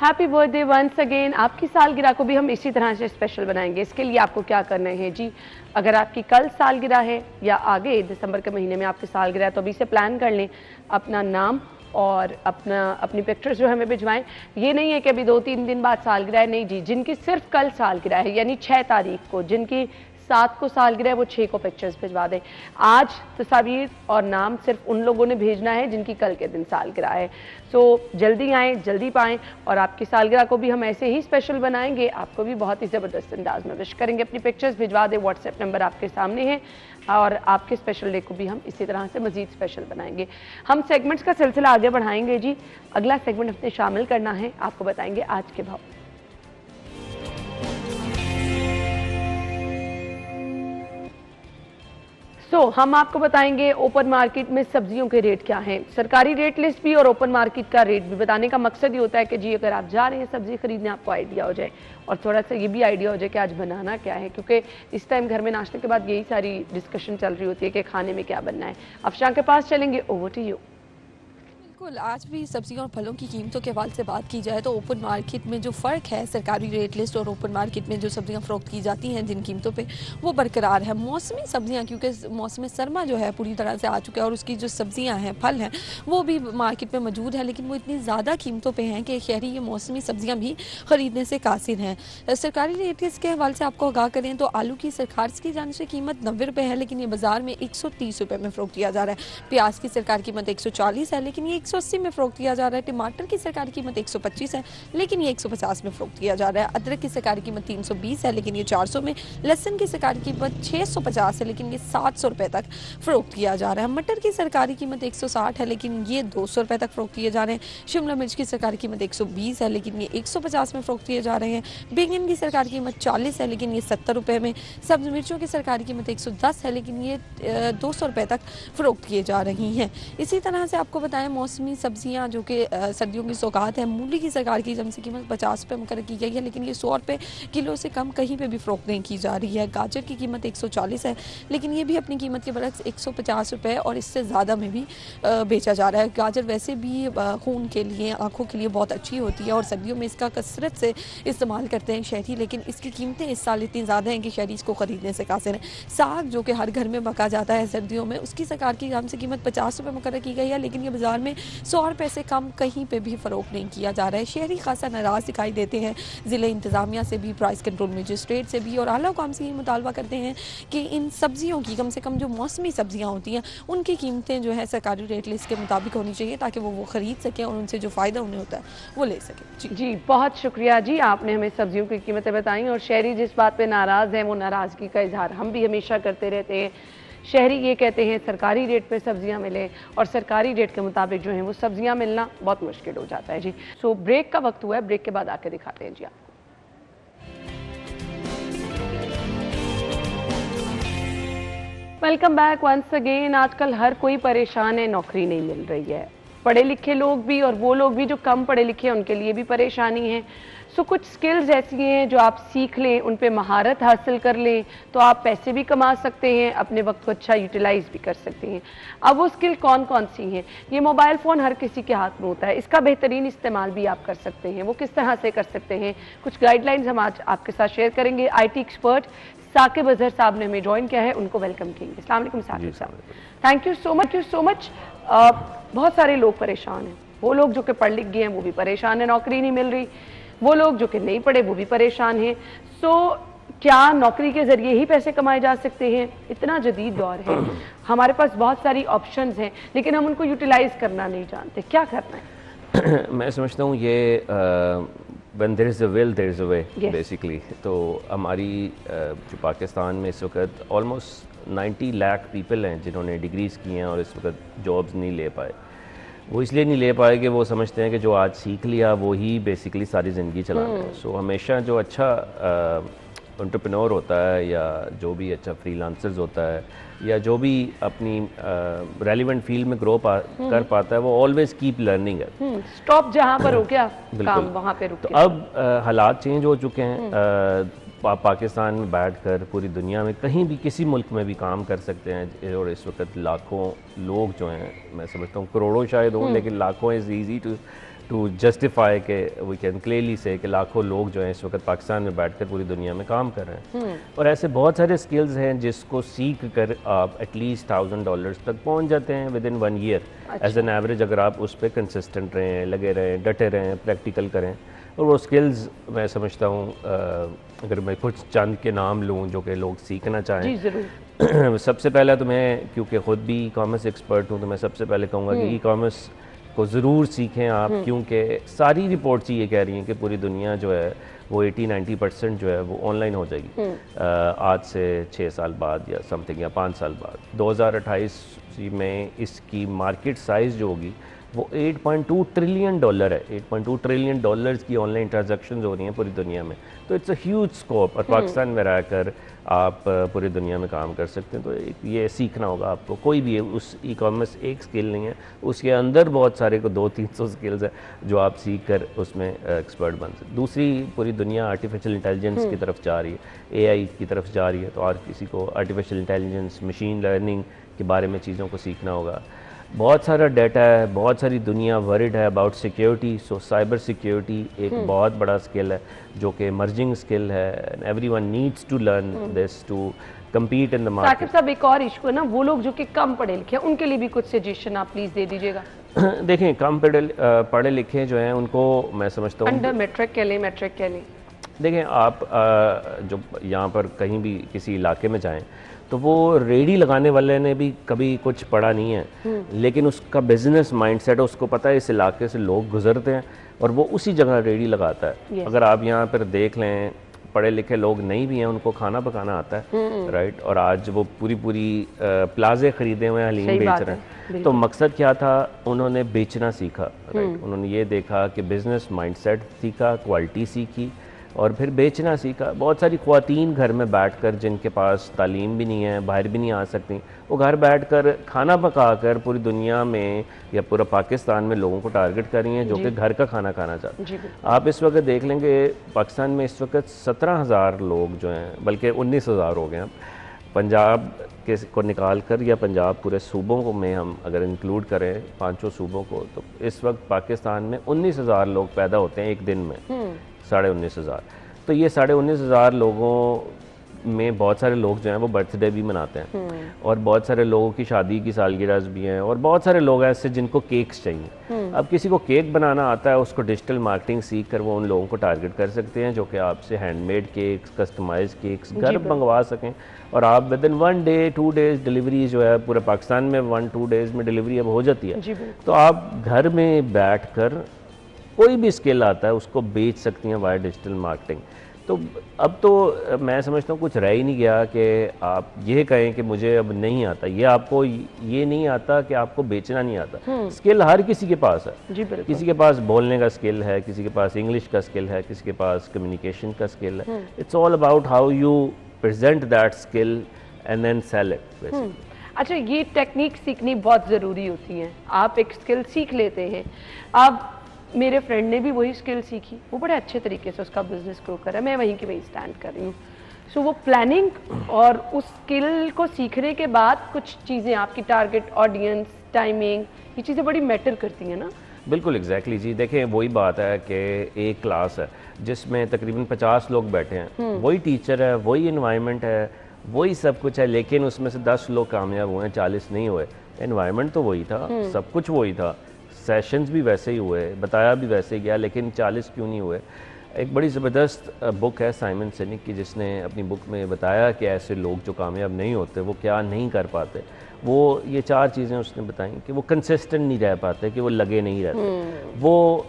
Happy birthday once again. आपकी सालगिरह को भी हम इसी तरह से स्पेशल बनाएंगे। इसके लिए आपको क्या करना है जी, अगर आपकी कल सालगिरह है या आगे दिसंबर के महीने में आपकी सालगिरह है तो अभी से प्लान कर लें, अपना नाम और अपनी पिक्चर्स जो हमें भिजवाएं। ये नहीं है कि अभी 2-3 दिन बाद सालगिरह है, नहीं जी, जिनकी सिर्फ कल सालगिरह है यानी 6 तारीख को, जिनकी 7 को सालगिरह है वो 6 को पिक्चर्स भिजवा दें। आज तस्वीर और नाम सिर्फ उन लोगों ने भेजना है जिनकी कल के दिन सालगिरह है। सो जल्दी आएँ, जल्दी पाएँ और आपकी सालगिरह को भी हम ऐसे ही स्पेशल बनाएंगे, आपको भी बहुत ही ज़बरदस्त अंदाज में विश करेंगे। अपनी पिक्चर्स भिजवा दें, व्हाट्सएप नंबर आपके सामने है और आपके स्पेशल डे को भी हम इसी तरह से मज़ीद स्पेशल बनाएंगे। हम सेगमेंट्स का सिलसिला आगे बढ़ाएंगे जी। अगला सेगमेंट अपने शामिल करना है, आपको बताएंगे आज के भाव। हम आपको बताएंगे ओपन मार्केट में सब्जियों के रेट क्या हैं। सरकारी रेट लिस्ट भी और ओपन मार्केट का रेट भी बताने का मकसद ये होता है कि जी अगर आप जा रहे हैं सब्जी खरीदने आपको आइडिया हो जाए और थोड़ा सा ये भी आइडिया हो जाए कि आज बनाना क्या है, क्योंकि इस टाइम घर में नाश्ते के बाद यही सारी डिस्कशन चल रही होती है कि खाने में क्या बनना है। अफशां के पास चलेंगे, ओवर टू यू। बिल्कुल, आज भी सब्जियों और फलों की कीमतों के हवाले से बात की जाए तो ओपन मार्केट में जो फ़र्क है सरकारी रेट लिस्ट और ओपन मार्केट में जो सब्जियां फ़रोख्त की जाती हैं जिन कीमतों पे, वो बरकरार है। मौसमी सब्जियां, क्योंकि मौसम सरमा जो है पूरी तरह से आ चुका है और उसकी जो सब्जियां हैं, फल हैं, वो भी मार्केट में मौजूद है, लेकिन वो इतनी ज़्यादा कीमतों पर हैं कि शहरी ये मौसमी सब्जियाँ भी ख़रीदने से कासिर हैं। सरकारी रेट लिस्ट के हवाले से आपको आगाह करें तो आलू की सरकार की जाने से कीमत 90 रुपये है, लेकिन ये बाज़ार में 130 रुपये में फ़रोख्त किया जा रहा है। प्याज की सरकार कीमत 140 है, लेकिन ये 180 में फ़रोख्त किया जा रहा है। टमाटर की सरकारी कीमत 125 है, लेकिन ये 150 में फ़रोख्त किया जा रहा है। अदरक की सरकारी कीमत 320 है, लेकिन ये 400 में। लहसुन की सरकारी कीमत 650 है, लेकिन ये 700 रुपये तक फ़रोख्त किया जा रहा है। मटर की सरकारी कीमत 160 है, लेकिन ये 200 रुपये तक फ़रोख्त किए जा रहे हैं। शिमला मिर्च की सरकारी कीमत 120 है, लेकिन ये 150 में फ़रोख्त किए जा रहे हैं। बैंगन की सरकारी कीमत 40 है, लेकिन ये 70 रुपये में। सब्ज़ मिर्चों की सरकारी कीमत 110 है, लेकिन ये 200 रुपये तक फ़रोख्त किए जा रही हैं। इसी तरह से आपको बताएं मौसमी सब्जियां जो कि सर्दियों की सौगात है, मूली की सरकार की जम से कीमत 50 रुपये मुकर्रर की गई है, लेकिन ये 100 रुपये किलो से कम कहीं पे भी फ़रोख्त नहीं की जा रही है। गाजर की कीमत 140 है, लेकिन ये भी अपनी कीमत के बरक्स 150 रुपये और इससे ज़्यादा में भी बेचा जा रहा है। गाजर वैसे भी खून के लिए, आँखों के लिए बहुत अच्छी होती है और सर्दियों में इसका कसरत से इस्तेमाल करते हैं शहरी, लेकिन इसकी कीमतें इस साल इतनी ज़्यादा हैं कि शहरी इसको ख़रीदने से कासिर हैं। साग जो कि हर घर में पका जाता है सर्दियों में, उसकी सरकार की जम से कीमत 50 रुपये मुकर्रर की गई है, लेकिन ये बाज़ार में 100 रुपये से कम कहीं पे भी फ़रोख्त नहीं किया जा रहा है। शहरी खासा नाराज़ दिखाई देते हैं, ज़िले इंतज़ामिया से भी, प्राइस कंट्रोल मजिस्ट्रेट से भी, और आला हुकाम से ये मुतालबा करते हैं कि इन सब्जियों की कम से कम जो मौसमी सब्जियां होती हैं उनकी कीमतें जो है सरकारी रेट लिस्ट के मुताबिक होनी चाहिए, ताकि वो ख़रीद सकें और उनसे जो फ़ायदा उन्हें होता है वो ले सकें। जी बहुत शुक्रिया जी, आपने हमें सब्जियों की कीमतें बताई। और शहरी जिस बात पर नाराज़ हैं वो नाराज़गी का इजहार हम भी हमेशा करते रहते हैं। शहरी ये कहते हैं सरकारी रेट पे सब्जियां मिलें और सरकारी रेट के मुताबिक जो है वो सब्जियां मिलना बहुत मुश्किल हो जाता है जी। सो ब्रेक का वक्त हुआ है, ब्रेक के बाद आके दिखाते हैं जी आप। Welcome back once again. आजकल हर कोई परेशान है, नौकरी नहीं मिल रही है। पढ़े लिखे लोग भी और वो लोग भी जो कम पढ़े लिखे हैं उनके लिए भी परेशानी है। सो कुछ स्किल्स ऐसी हैं जो आप सीख लें, उन पे महारत हासिल कर लें तो आप पैसे भी कमा सकते हैं, अपने वक्त को अच्छा यूटिलाइज भी कर सकते हैं। अब वो स्किल कौन कौन सी हैं? ये मोबाइल फ़ोन हर किसी के हाथ में होता है, इसका बेहतरीन इस्तेमाल भी आप कर सकते हैं। वो किस तरह से कर सकते हैं, कुछ गाइडलाइंस हम आज आपके साथ शेयर करेंगे। IT एक्सपर्ट साकिब अजहर साहब ने हमें ज्वाइन किया है, उनको वेलकम करेंगे। अस्सलाम वालेकुम साकिब साहब, थैंक यू सो मच। बहुत सारे लोग परेशान हैं, वो लोग जो कि पढ़ लिख गए हैं वो भी परेशान है, नौकरी नहीं मिल रही। वो लोग जो कि नहीं पढ़े वो भी परेशान हैं। सो क्या नौकरी के ज़रिए ही पैसे कमाए जा सकते हैं? इतना जदीद दौर है, हमारे पास बहुत सारी ऑप्शंस हैं, लेकिन हम उनको यूटिलाइज़ करना नहीं जानते, क्या करना है? मैं समझता हूँ ये when there is a will there is a way basically. तो हमारी जो पाकिस्तान में इस वक्त ऑलमोस्ट 90 लाख पीपल हैं जिन्होंने डिग्रीज़ की हैं और इस वक्त जॉब्स नहीं ले पाए। वो इसलिए नहीं ले पाए कि वो समझते हैं कि जो आज सीख लिया वो ही बेसिकली सारी ज़िंदगी चलाना है। सो हमेशा जो अच्छा एंटरप्रेन्योर होता है या जो भी अच्छा फ्रीलांसर्स होता है या जो भी अपनी रेलिवेंट फील्ड में ग्रो कर पाता है वो ऑलवेज कीप लर्निंग है। स्टॉप जहाँ पर हो गया काम वहाँ पे रुके। तो अब हालात चेंज हो चुके हैं। पाकिस्तान में बैठकर पूरी दुनिया में कहीं भी किसी मुल्क में भी काम कर सकते हैं और इस वक्त लाखों लोग जो हैं, मैं समझता हूँ करोड़ों शायद हों, लेकिन लाखों is easy to to justify के वी कैन क्लियरली से कि लाखों लोग जो हैं इस वक्त पाकिस्तान में बैठकर पूरी दुनिया में काम कर रहे हैं। और ऐसे बहुत सारे स्किल्स हैं जिसको सीख कर आप एटलीस्ट $1000 तक पहुंच जाते हैं within 1 year as an average, अगर आप उस पर कंसिस्टेंट रहें, लगे रहें, डटे रहें, प्रैक्टिकल करें। और वो स्किल्स मैं समझता हूँ अगर मैं कुछ चंद के नाम लूँ जो कि लोग सीखना चाहें। जी ज़रूर। सबसे पहले तो मैं क्योंकि ख़ुद भी ई कॉमर्स एक्सपर्ट हूँ तो मैं सबसे पहले कहूँगा कि ई कॉमर्स को ज़रूर सीखें आप, क्योंकि सारी रिपोर्ट्स ये कह रही हैं कि पूरी दुनिया जो है वो 80-90% जो है वो ऑनलाइन हो जाएगी आज से 6 साल बाद या समथिंग या 5 साल बाद। 2028 में इसकी मार्केट साइज़ जो होगी वो $8.2 ट्रिलियन है। $8.2 ट्रिलियन की ऑनलाइन ट्रांजैक्शन हो रही हैं पूरी दुनिया में, तो इट्स अ ह्यूज स्कोप। और पाकिस्तान में रहकर आप पूरी दुनिया में काम कर सकते हैं। तो ये सीखना होगा आपको। कोई भी उस ई कॉमर्स एक स्किल नहीं है, उसके अंदर बहुत सारे को 200-300 स्किल्स है जो आप सीख कर उसमें एक्सपर्ट बन सकते। दूसरी, पूरी दुनिया आर्टिफिशियल इंटेलिजेंस की तरफ जा रही है, AI की तरफ जा रही है, तो और किसी को आर्टिफिशियल इंटेलिजेंस, मशीन लर्निंग के बारे में चीज़ों को सीखना होगा। बहुत सारा डाटा है, बहुत सारी दुनिया वरिड है about security. So cyber security एक बहुत बड़ा स्किल है जो कि इमर्जिंग स्किल है। Everyone needs to learn this to compete in the market। Saqib साहब, एक और इशू है ना, वो लोग जो कि कम पढ़े लिखे हैं उनके लिए भी कुछ सजेशन आप प्लीज दे दीजिएगा। देखें, कम पढ़े लिखे जो हैं उनको मैं समझता हूँ अंडर मैट्रिक के लिए, मैट्रिक के लिए देखें आप जो यहाँ पर कहीं भी किसी इलाके में जाएं तो वो रेडी लगाने वाले ने भी कभी कुछ पढ़ा नहीं है, लेकिन उसका बिजनेस माइंडसेट है, उसको पता है इस इलाके से लोग गुजरते हैं और वो उसी जगह रेडी लगाता है। अगर आप यहाँ पर देख लें, पढ़े लिखे लोग नहीं भी हैं, उनको खाना पकाना आता है, राइट। और आज वो पूरी प्लाजे खरीदे हुए हैं, हलीम बेच रहे हैं। तो मकसद क्या था, उन्होंने बेचना सीखा, राइट। उन्होंने ये देखा कि बिजनेस माइंडसेट सीखा, क्वालिटी सीखी और फिर बेचना सीखा। बहुत सारी ख्वातीन घर में बैठकर, जिनके पास तालीम भी नहीं है, बाहर भी नहीं आ सकती, वो घर बैठकर खाना पकाकर पूरी दुनिया में या पूरा पाकिस्तान में लोगों को टारगेट कर रही हैं जो कि घर का खाना खाना चाहते हैं। आप इस वक्त देख लेंगे पाकिस्तान में इस वक्त 17,000 लोग जो हैं, बल्कि 19,000 हो गए हैं पंजाब के को निकाल कर, या पंजाब पूरे सूबों को में हम अगर इंक्लूड करें 5 सूबों को, तो इस वक्त पाकिस्तान में 19,000 लोग पैदा होते हैं एक दिन में, 19,500। तो ये 19,500 लोगों में बहुत सारे लोग जो हैं वो बर्थडे भी मनाते हैं और बहुत सारे लोगों की शादी की सालगिरह भी हैं और बहुत सारे लोग हैं ऐसे जिनको केक्स चाहिए। अब किसी को केक बनाना आता है, उसको डिजिटल मार्केटिंग सीख कर वो उन लोगों को टारगेट कर सकते हैं जो कि आपसे हैंडमेड केक्स, कस्टमाइज केक्स घर मंगवा सकें और आप with in 1 day 2 days delivery जो है पूरे पाकिस्तान में 1-2 डेज में डिलीवरी अब हो जाती है। तो आप घर में बैठ कर कोई भी स्किल आता है उसको बेच सकती हैं वाया डिजिटल मार्केटिंग। तो अब तो मैं समझता हूँ कुछ रह ही नहीं गया कि आप ये कहें कि मुझे अब नहीं आता। ये आपको ये नहीं आता कि आपको बेचना नहीं आता। स्किल हर किसी के पास है। किसी के पास बोलने का स्किल है, किसी के पास इंग्लिश का स्किल है, किसी के पास कम्युनिकेशन का स्किल है। It's all about how you present that skill and then sell it basically. अच्छा, ये टेक्निक सीखनी बहुत ज़रूरी होती है। आप एक स्किल सीख लेते हैं, आप मेरे फ्रेंड ने भी वही स्किल सीखी, वो बड़े अच्छे तरीके से उसका बिजनेस ग्रो करा, मैं वहीं की वहीं स्टैंड कर रही हूँ। सो वो प्लानिंग और उस स्किल को सीखने के बाद कुछ चीज़ें, आपकी टारगेट ऑडियंस, टाइमिंग, ये चीज़ें बड़ी मैटर करती हैं ना। बिल्कुल एग्जैक्टली जी। देखें, वही बात है कि एक क्लास है जिसमें तकरीबन 50 लोग बैठे हैं, वही टीचर है, वही इन्वायरमेंट है, वही सब कुछ है, लेकिन उसमें से 10 लोग कामयाब हुए हैं, 40 नहीं हुए। इन्वायरमेंट तो वही था, सब कुछ वही था, सेशंस भी वैसे ही हुए, बताया भी वैसे ही गया, लेकिन 40 क्यों नहीं हुए। एक बड़ी ज़बरदस्त बुक है साइमन सिनिक की, जिसने अपनी बुक में बताया कि ऐसे लोग जो कामयाब नहीं होते वो क्या नहीं कर पाते। वो ये 4 चीज़ें उसने बताई कि वो कंसिस्टेंट नहीं रह पाते, कि वो लगे नहीं रहते, वो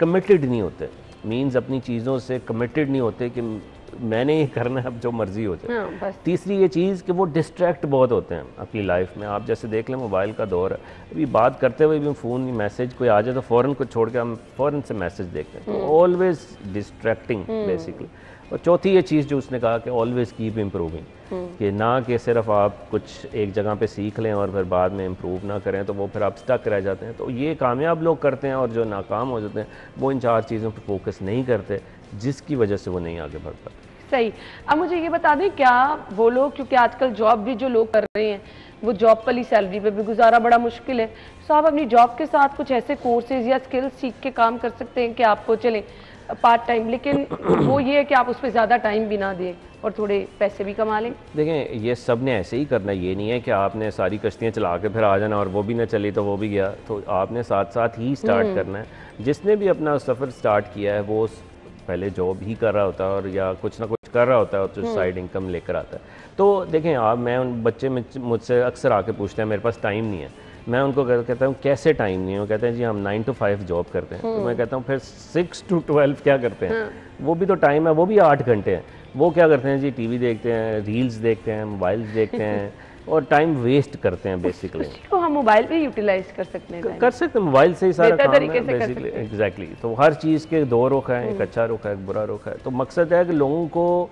कमिटेड नहीं होते, मीन्स अपनी चीज़ों से कमिटेड नहीं होते कि मैंने ये करना है, अब जो मर्जी हो जाए। तीसरी ये चीज़ कि वो डिस्ट्रैक्ट बहुत होते हैं अपनी लाइफ में। आप जैसे देख लें, मोबाइल का दौर है, अभी बात करते हुए भी फ़ोन मैसेज कोई आ जाए तो फ़ौरन को छोड़ के हम फ़ौरन से मैसेज देखते हैं, तो ऑलवेज डिस्ट्रैक्टिंग बेसिकली। और चौथी ये चीज़ जो उसने कहा कि ऑलवेज कीप इम्प्रूविंग, कि ना कि सिर्फ आप कुछ एक जगह पे सीख लें और फिर बाद में इम्प्रूव ना करें तो वो फिर आप स्टक रह जाते हैं। तो ये कामयाब लोग करते हैं और जो नाकाम हो जाते हैं वो इन 4 चीज़ों पर फोकस नहीं करते, जिसकी वजह से वो नहीं आगे बढ़ पाते। सही। अब मुझे ये बता दें, क्या वो लोग, क्योंकि आजकल जॉब भी जो लोग कर रहे हैं वो जॉब वाली सैलरी पे भी गुजारा बड़ा मुश्किल है। तो आप अपनी जॉब के साथ कुछ ऐसे कोर्सेज या स्किल्स सीख के काम कर सकते हैं कि आपको चले पार्ट टाइम, लेकिन वो ये है कि आप उस पर ज़्यादा टाइम भी ना दें और थोड़े पैसे भी कमा लें। देखें, ये सब ने ऐसे ही करना, ये नहीं है कि आपने सारी कश्तियाँ चला के फिर आ जाना और वो भी ना चली तो वो भी गया। तो आपने साथ साथ ही स्टार्ट करना है। जिसने भी अपना सफ़र स्टार्ट किया है वो पहले जॉब ही कर रहा होता है और या कुछ ना कुछ कर रहा होता है और जो साइड इनकम लेकर आता है। तो देखें, मैं उन बच्चे मुझसे अक्सर आके पूछते हैं मेरे पास टाइम नहीं है। मैं उनको कहता हूँ कैसे टाइम नहीं है? वो कहते हैं जी हम 9 to 5 जॉब करते हैं। तो मैं कहता हूँ फिर 6 to 12 क्या करते हैं? वो भी तो टाइम है, वो भी 8 घंटे हैं। वो क्या करते हैं जी? टीवी देखते हैं, रील्स देखते हैं, मोबाइल्स देखते हैं और टाइम वेस्ट करते हैं बेसिकली। तो हम मोबाइल पे यूटिलाइज कर सकते हैं, कर सकते हैं, मोबाइल से ही सारा काम है बेसिकली। एग्जैक्टली। तो हर चीज़ के दो रुख हैं, एक अच्छा रुख है, एक बुरा रुख है। तो मकसद है कि लोगों को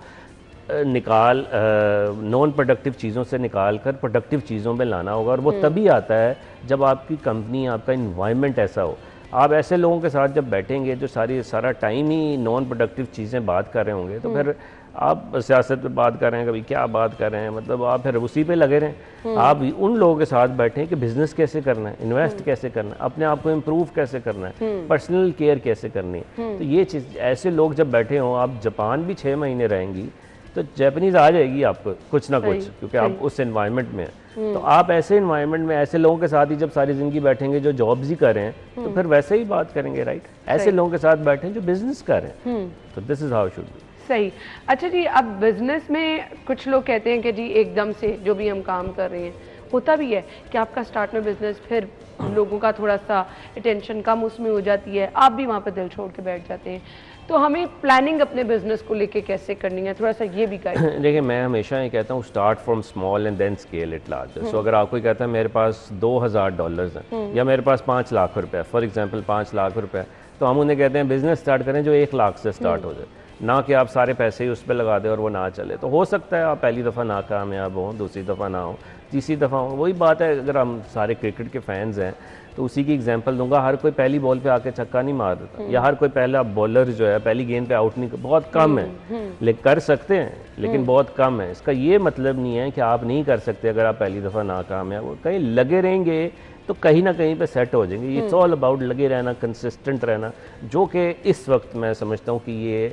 नॉन प्रोडक्टिव चीज़ों से निकाल कर प्रोडक्टिव चीज़ों में लाना होगा। और वो तभी आता है जब आपकी कंपनी, आपका इन्वायरमेंट ऐसा हो। आप ऐसे लोगों के साथ जब बैठेंगे जो सारा टाइम ही नॉन प्रोडक्टिव चीज़ें बात कर रहे होंगे, तो फिर आप सियासत पे बात कर रहे हैं, कभी क्या बात कर रहे हैं, मतलब आप फिर उसी पे लगे रहें। आप उन लोगों के साथ बैठें कि बिजनेस कैसे करना है, इन्वेस्ट कैसे करना है, अपने आप को इम्प्रूव कैसे करना है, पर्सनल केयर कैसे करनी है। तो ये चीज़, ऐसे लोग जब बैठे हों, आप जापान भी 6 महीने रहेंगी तो जापानीज़ आ जाएगी आपको कुछ ना कुछ, क्योंकि आप उस एनवायरनमेंट में हैं। तो आप ऐसे एनवायरनमेंट में ऐसे लोगों के साथ ही जब सारी ज़िंदगी बैठेंगे जो जॉब्स ही कर रहे हैं, तो फिर वैसे ही बात करेंगे, राइट? ऐसे लोगों के साथ बैठें जो बिजनेस कर रहे हैं। तो this is how should be. सही। अच्छा जी, अब बिजनेस में कुछ लोग कहते हैं कि जी एकदम से जो भी हम काम कर रहे हैं, होता भी है कि आपका स्टार्ट में बिजनेस, फिर लोगों का थोड़ा सा अटेंशन कम उसमें हो जाती है, आप भी वहाँ पर दिल छोड़ के बैठ जाते हैं। तो हमें प्लानिंग अपने बिजनेस को लेके कैसे करनी है, थोड़ा सा ये भी गाइड। देखिए, मैं हमेशा ये कहता हूँ start from small and then scale it larger. So अगर आपको कहता है मेरे पास $2000 हैं या मेरे पास 5 लाख रुपए, फॉर एग्जांपल 5 लाख रुपए, तो हम उन्हें कहते हैं बिजनेस स्टार्ट करें जो 1 लाख से स्टार्ट हो जाए, ना कि आप सारे पैसे ही उस पर लगा दें और वो ना चले। तो हो सकता है आप पहली दफ़ा नाकामयाब हो, दूसरी दफ़ा ना हो, तीसरी दफ़ा हो। वही बात है, अगर हम सारे क्रिकेट के फैंस हैं तो उसी की एग्जांपल दूंगा। हर कोई पहली बॉल पे आके छक्का नहीं मार देता, या हर कोई पहला बॉलर जो है पहली गेंद पे आउट नहीं, बहुत कम है। लेकिन कर सकते हैं, लेकिन बहुत कम है। इसका ये मतलब नहीं है कि आप नहीं कर सकते अगर आप पहली दफ़ा नाकामयाब हो। कहीं लगे रहेंगे तो कहीं ना कहीं पे सेट हो जाएंगे। इट्स ऑल अबाउट लगे रहना, कंसिस्टेंट रहना, जो कि इस वक्त मैं समझता हूँ कि ये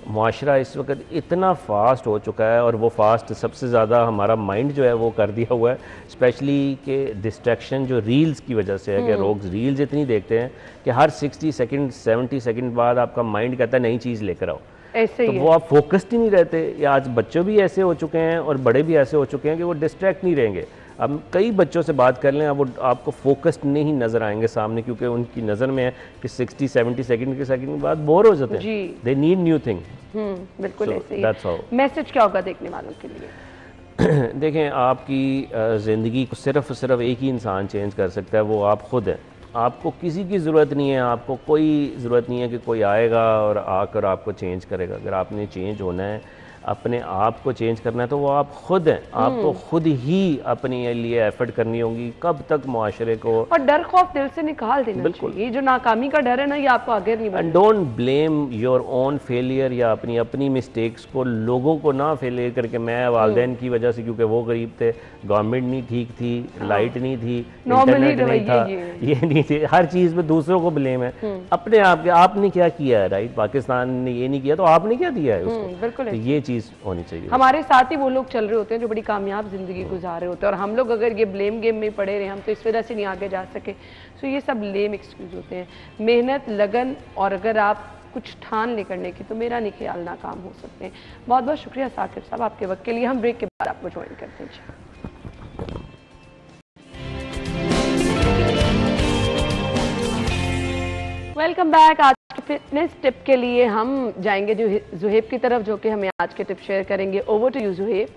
मुआशरा इस वक्त इतना फास्ट हो चुका है, और वो फास्ट सबसे ज़्यादा हमारा माइंड जो है वो कर दिया हुआ है, स्पेशली कि डिस्ट्रैक्शन जो रील्स की वजह से है कि लोग रील्स इतनी देखते हैं कि हर 60 सेकंड 70 सेकंड बाद आपका माइंड कहता है नई चीज़ लेकर आओ। ऐसे तो ही वो आप फोकस्ड ही नहीं रहते। या आज बच्चों भी ऐसे हो चुके हैं और बड़े भी ऐसे हो चुके हैं कि वो डिस्ट्रैक्ट नहीं रहेंगे। अब कई बच्चों से बात कर लें, अब वो आपको फोकस्ड नहीं नज़र आएंगे सामने, क्योंकि उनकी नज़र में है कि 60-70 सेकंड के बाद बोर हो जाते हैं। They need new thing. बिल्कुल ऐसे ही। मैसेज क्या होगा देखने वालों के लिए? देखें, आपकी ज़िंदगी को सिर्फ एक ही इंसान चेंज कर सकता है, वो आप खुद हैं। आपको किसी की ज़रूरत नहीं है, आपको कोई ज़रूरत नहीं है कि कोई आएगा और आकर आपको चेंज करेगा। अगर आपने चेंज होना है, अपने आप को चेंज करना है, तो वो आप खुद हैं। आपको खुद ही अपने लिए एफर्ट करनी होगी। कब तक मुआशरे को, और डर खौफ दिल से निकाल देना बिल्कुल। चाहिए। ये जो नाकामी का डर है ना, ये आपको आगे नहीं बढ़ना। And don't blame your own failure, या अपनी मिस्टेक्स को लोगों को ना फेलियर करके, मैं वालिदैन की वजह से, क्योंकि वो गरीब थे, गवर्नमेंट नहीं ठीक थी, लाइट नहीं थी, इंटरनेट नहीं था, ये नहीं थी, हर चीज़ में दूसरों को ब्लेम है। अपने आप के, आपने क्या किया है, राइट? पाकिस्तान ने ये नहीं किया तो आपने क्या दिया है उसको? बिल्कुल। तो ये चीज़ होनी चाहिए। हमारे साथ ही वो लोग चल रहे होते हैं जो बड़ी कामयाब जिंदगी गुजार रहे होते हैं, और हम लोग अगर ये ब्लेम गेम में पड़े रहे, हम तो इस वजह से नहीं आगे जा सके। सो ये सब लेम एक्सक्यूज होते हैं। मेहनत, लगन, और अगर आप कुछ ठान ले करने की, तो मेरा नहीं ख्याल नाकाम हो सकते हैं। बहुत बहुत शुक्रिया साकिब साहब आपके वक्त के लिए। हम ब्रेक के बाद आपको ज्वाइन करते हैं। Welcome back. आज के फिटनेस टिप के लिए हम जाएंगे जो जुहेब की तरफ, जो कि हमें आज के टिप शेयर करेंगे। Over to you Zuhaib.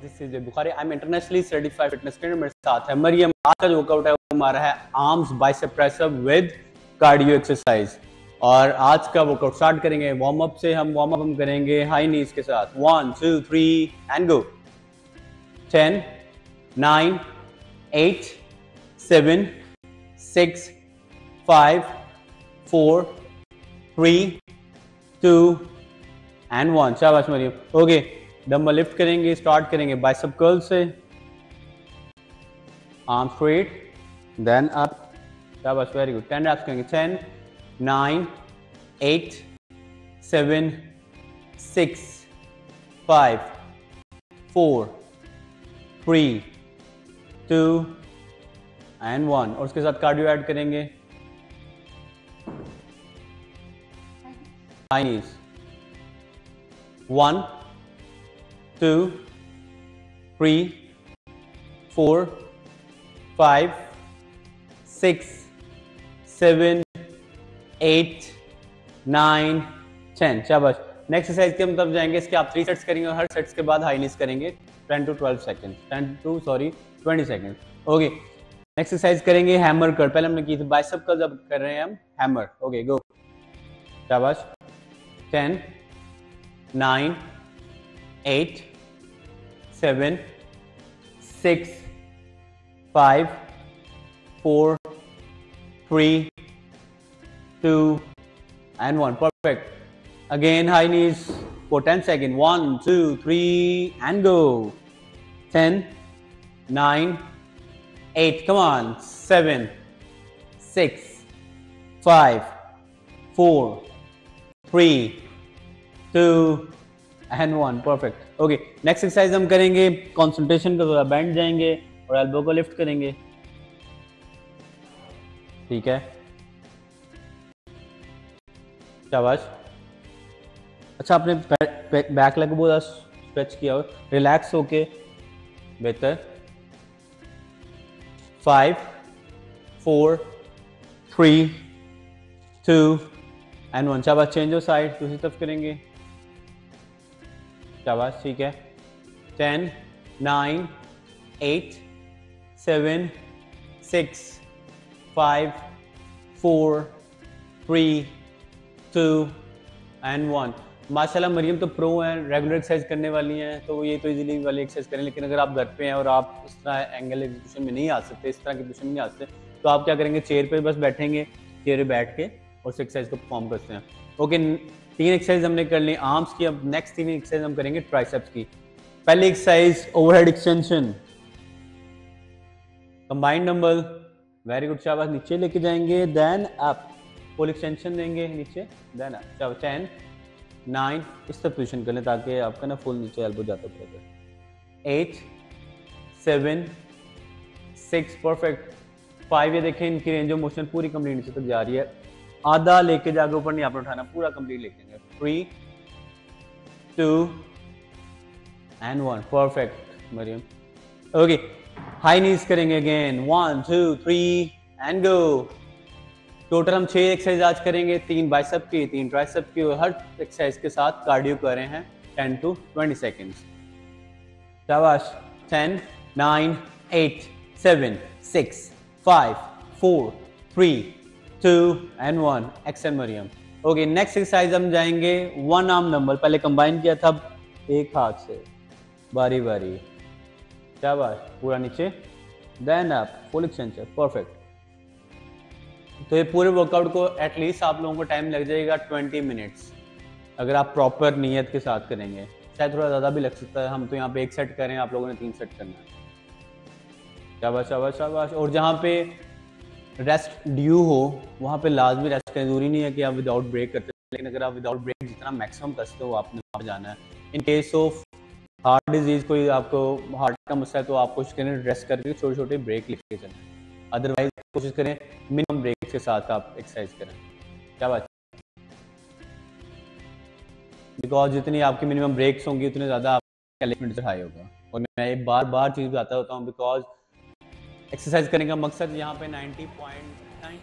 This is Bukhari, I am internationally certified fitness trainer. मेरे साथ है मरियम। आज का जो वर्कआउट है वो हमारा है arms bicep press up with cardio exercise. और आज का वर्कआउट स्टार्ट करेंगे वार्म अप से। वार्म अप करेंगे हाई नीज के साथ। 1 2 3 एंड गो। 10 9 8 7 6 5 4 3 2 एंड 1। शाबाश मरियम। ओके, डंबल लिफ्ट करेंगे। स्टार्ट करेंगे बाइसेप कर्ल से। arm straight, then up. That was very good. 10 reps करेंगे. 10, 9, 8, 7, 6, 5, 4, 3, 2 and 1. और उसके साथ कार्डियो ऐड करेंगे. High knees. 1, 2, 3, 4, 5, 6, 7, 8, 9, 10. शाबाश. नेक्स्ट एक्सरसाइज के हम तब जाएंगे. इसके आप 3 सेट्स करेंगे और हर सेट्स के बाद हाई नीज करेंगे 10 to 12 second 20 second. Okay, next exercise करेंगे हैमर कर्ल. पहले हमने की थी बाइसेप कर्ल, जब कर रहे हैं हम हैमर. ओके, गो. शाबाश. 10, 9, 8, 7, 6, 5, 4, 3, 2 and 1. Perfect. Again, high knees for 10 seconds. 1, 2, 3 and go. 10, 9, 8. Come on. 7, 6, 5, 4, 3, 2 and 1. Perfect. Okay. Next exercise हम करेंगे कंसंट्रेशन का. बैंड जाएंगे और एल्बो को लिफ्ट करेंगे. ठीक है, शाबाश. अच्छा, आपने बैक लेग को बहुत स्ट्रेच किया हो. रिलैक्स होके. बेहतर. 5, 4, 3, 2 and 1. शाबाश. चेंज ऑफ साइड, दूसरी तरफ करेंगे. शाबाश. ठीक है. 10, 9, 8, 7, 6, 5, 4, 3, 2 and 1. माशाल्लाह मरियम तो प्रो हैं, रेगुलर एक्सरसाइज करने वाली हैं, तो ये तो इजीली वाली एक्सरसाइज करें. लेकिन अगर आप घर पे हैं और आप इस तरह एंगल एग्जीक्यूशन में नहीं आ सकते, इस तरह की पोजीशन में नहीं आ सकते, तो आप क्या करेंगे, चेयर पे बस बैठेंगे, चेयर पे बैठ के और उस एक्सरसाइज को परफॉर्म करते हैं. ओके, 3 एक्सरसाइज हमने कर ली आर्म्स की. अब नेक्स्ट 3 एक्सरसाइज हम करेंगे ट्राइसेप्स की. पहली exercise overhead extension, combined dumbbell. Very good. शाबाश. नीचे लेके जाएंगे, देन अप. फुल एक्सटेंशन देंगे नीचे, देन अप. शाबाश. 10, 9. इस तरह पोजीशन कर लें ताकि आपका ना फुल नीचे एल्बो जाता पड़ेगा. 8, 7, 6. परफेक्ट. 5. ये देखें, इनकी रेंज ऑफ मोशन पूरी कंप्लीट नीचे तक जा रही है. आधा लेके जाके ऊपर नहीं आपने उठाना, पूरा कंप्लीट लेके. 3, 2 and 1. Perfect Mariam. Okay, high knees करेंगे अगेन. 1, 2, 3 and go. टोटल हम 6 एक्सरसाइज आज करेंगे. 3 बाइसेप की, 3 ट्राइसेप की, और हर एक्सरसाइज के साथ कार्डियो कर रहे हैं 10 to 20 सेकेंड्स. शाबाश. 10, 9, 8, 7, 6, 5, 4, 3, 2 and 1. Excel Mariam. Okay, next exercise हम जाएंगे 1 आर्म डंबल. पहले कंबाइन किया था, एक हाथ से बारी बारी. शाबाश. पूरा नीचे, then up. Full extension. Perfect. तो ये पूरे वर्कआउट को एटलीस्ट आप लोगों को टाइम लग जाएगा 20 मिनट्स, अगर आप प्रॉपर नियत के साथ करेंगे. शायद थोड़ा ज़्यादा भी लग सकता है. हम तो यहाँ पे 1 सेट करें, आप लोगों ने 3 सेट करना है. शाबाश शाबाश शाबाश. और जहाँ पे रेस्ट ड्यू हो वहाँ पे लाजमी रेस्ट करें. जरूरी नहीं है कि आप विदाउट ब्रेक करते हैं, लेकिन अगर आप विदाउट ब्रेक जितना मैक्सिमम कर सकते हो आपने वहाँ जाना है. In case of heart disease, कोई आपको हार्ट का मसला है, तो आप कोशिश करें रेस्ट करके छोटे छोटे ब्रेक लेके चलें. अदरवाइज कोशिश करें मिनिमम ब्रेक के साथ आप एक्सरसाइज करें. क्या बात. बिकॉज जितनी आपकी मिनिमम ब्रेक्स होंगी उतने ज़्यादा आपका एलिमेंट हाई होगा. और मैं एक बार चीज़ बताता होता हूँ, बिकॉज एक्सरसाइज करने का मकसद यहाँ पे 90.9.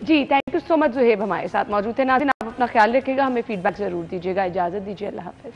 जी, thank you so much. Zuhaib हमारे साथ मौजूद थे. नाज़रीन, आप अपना ख्याल रखिएगा, हमें फीडबैक ज़रूर दीजिएगा. इजाज़त दीजिए. अल्लाह हाफ़िज़.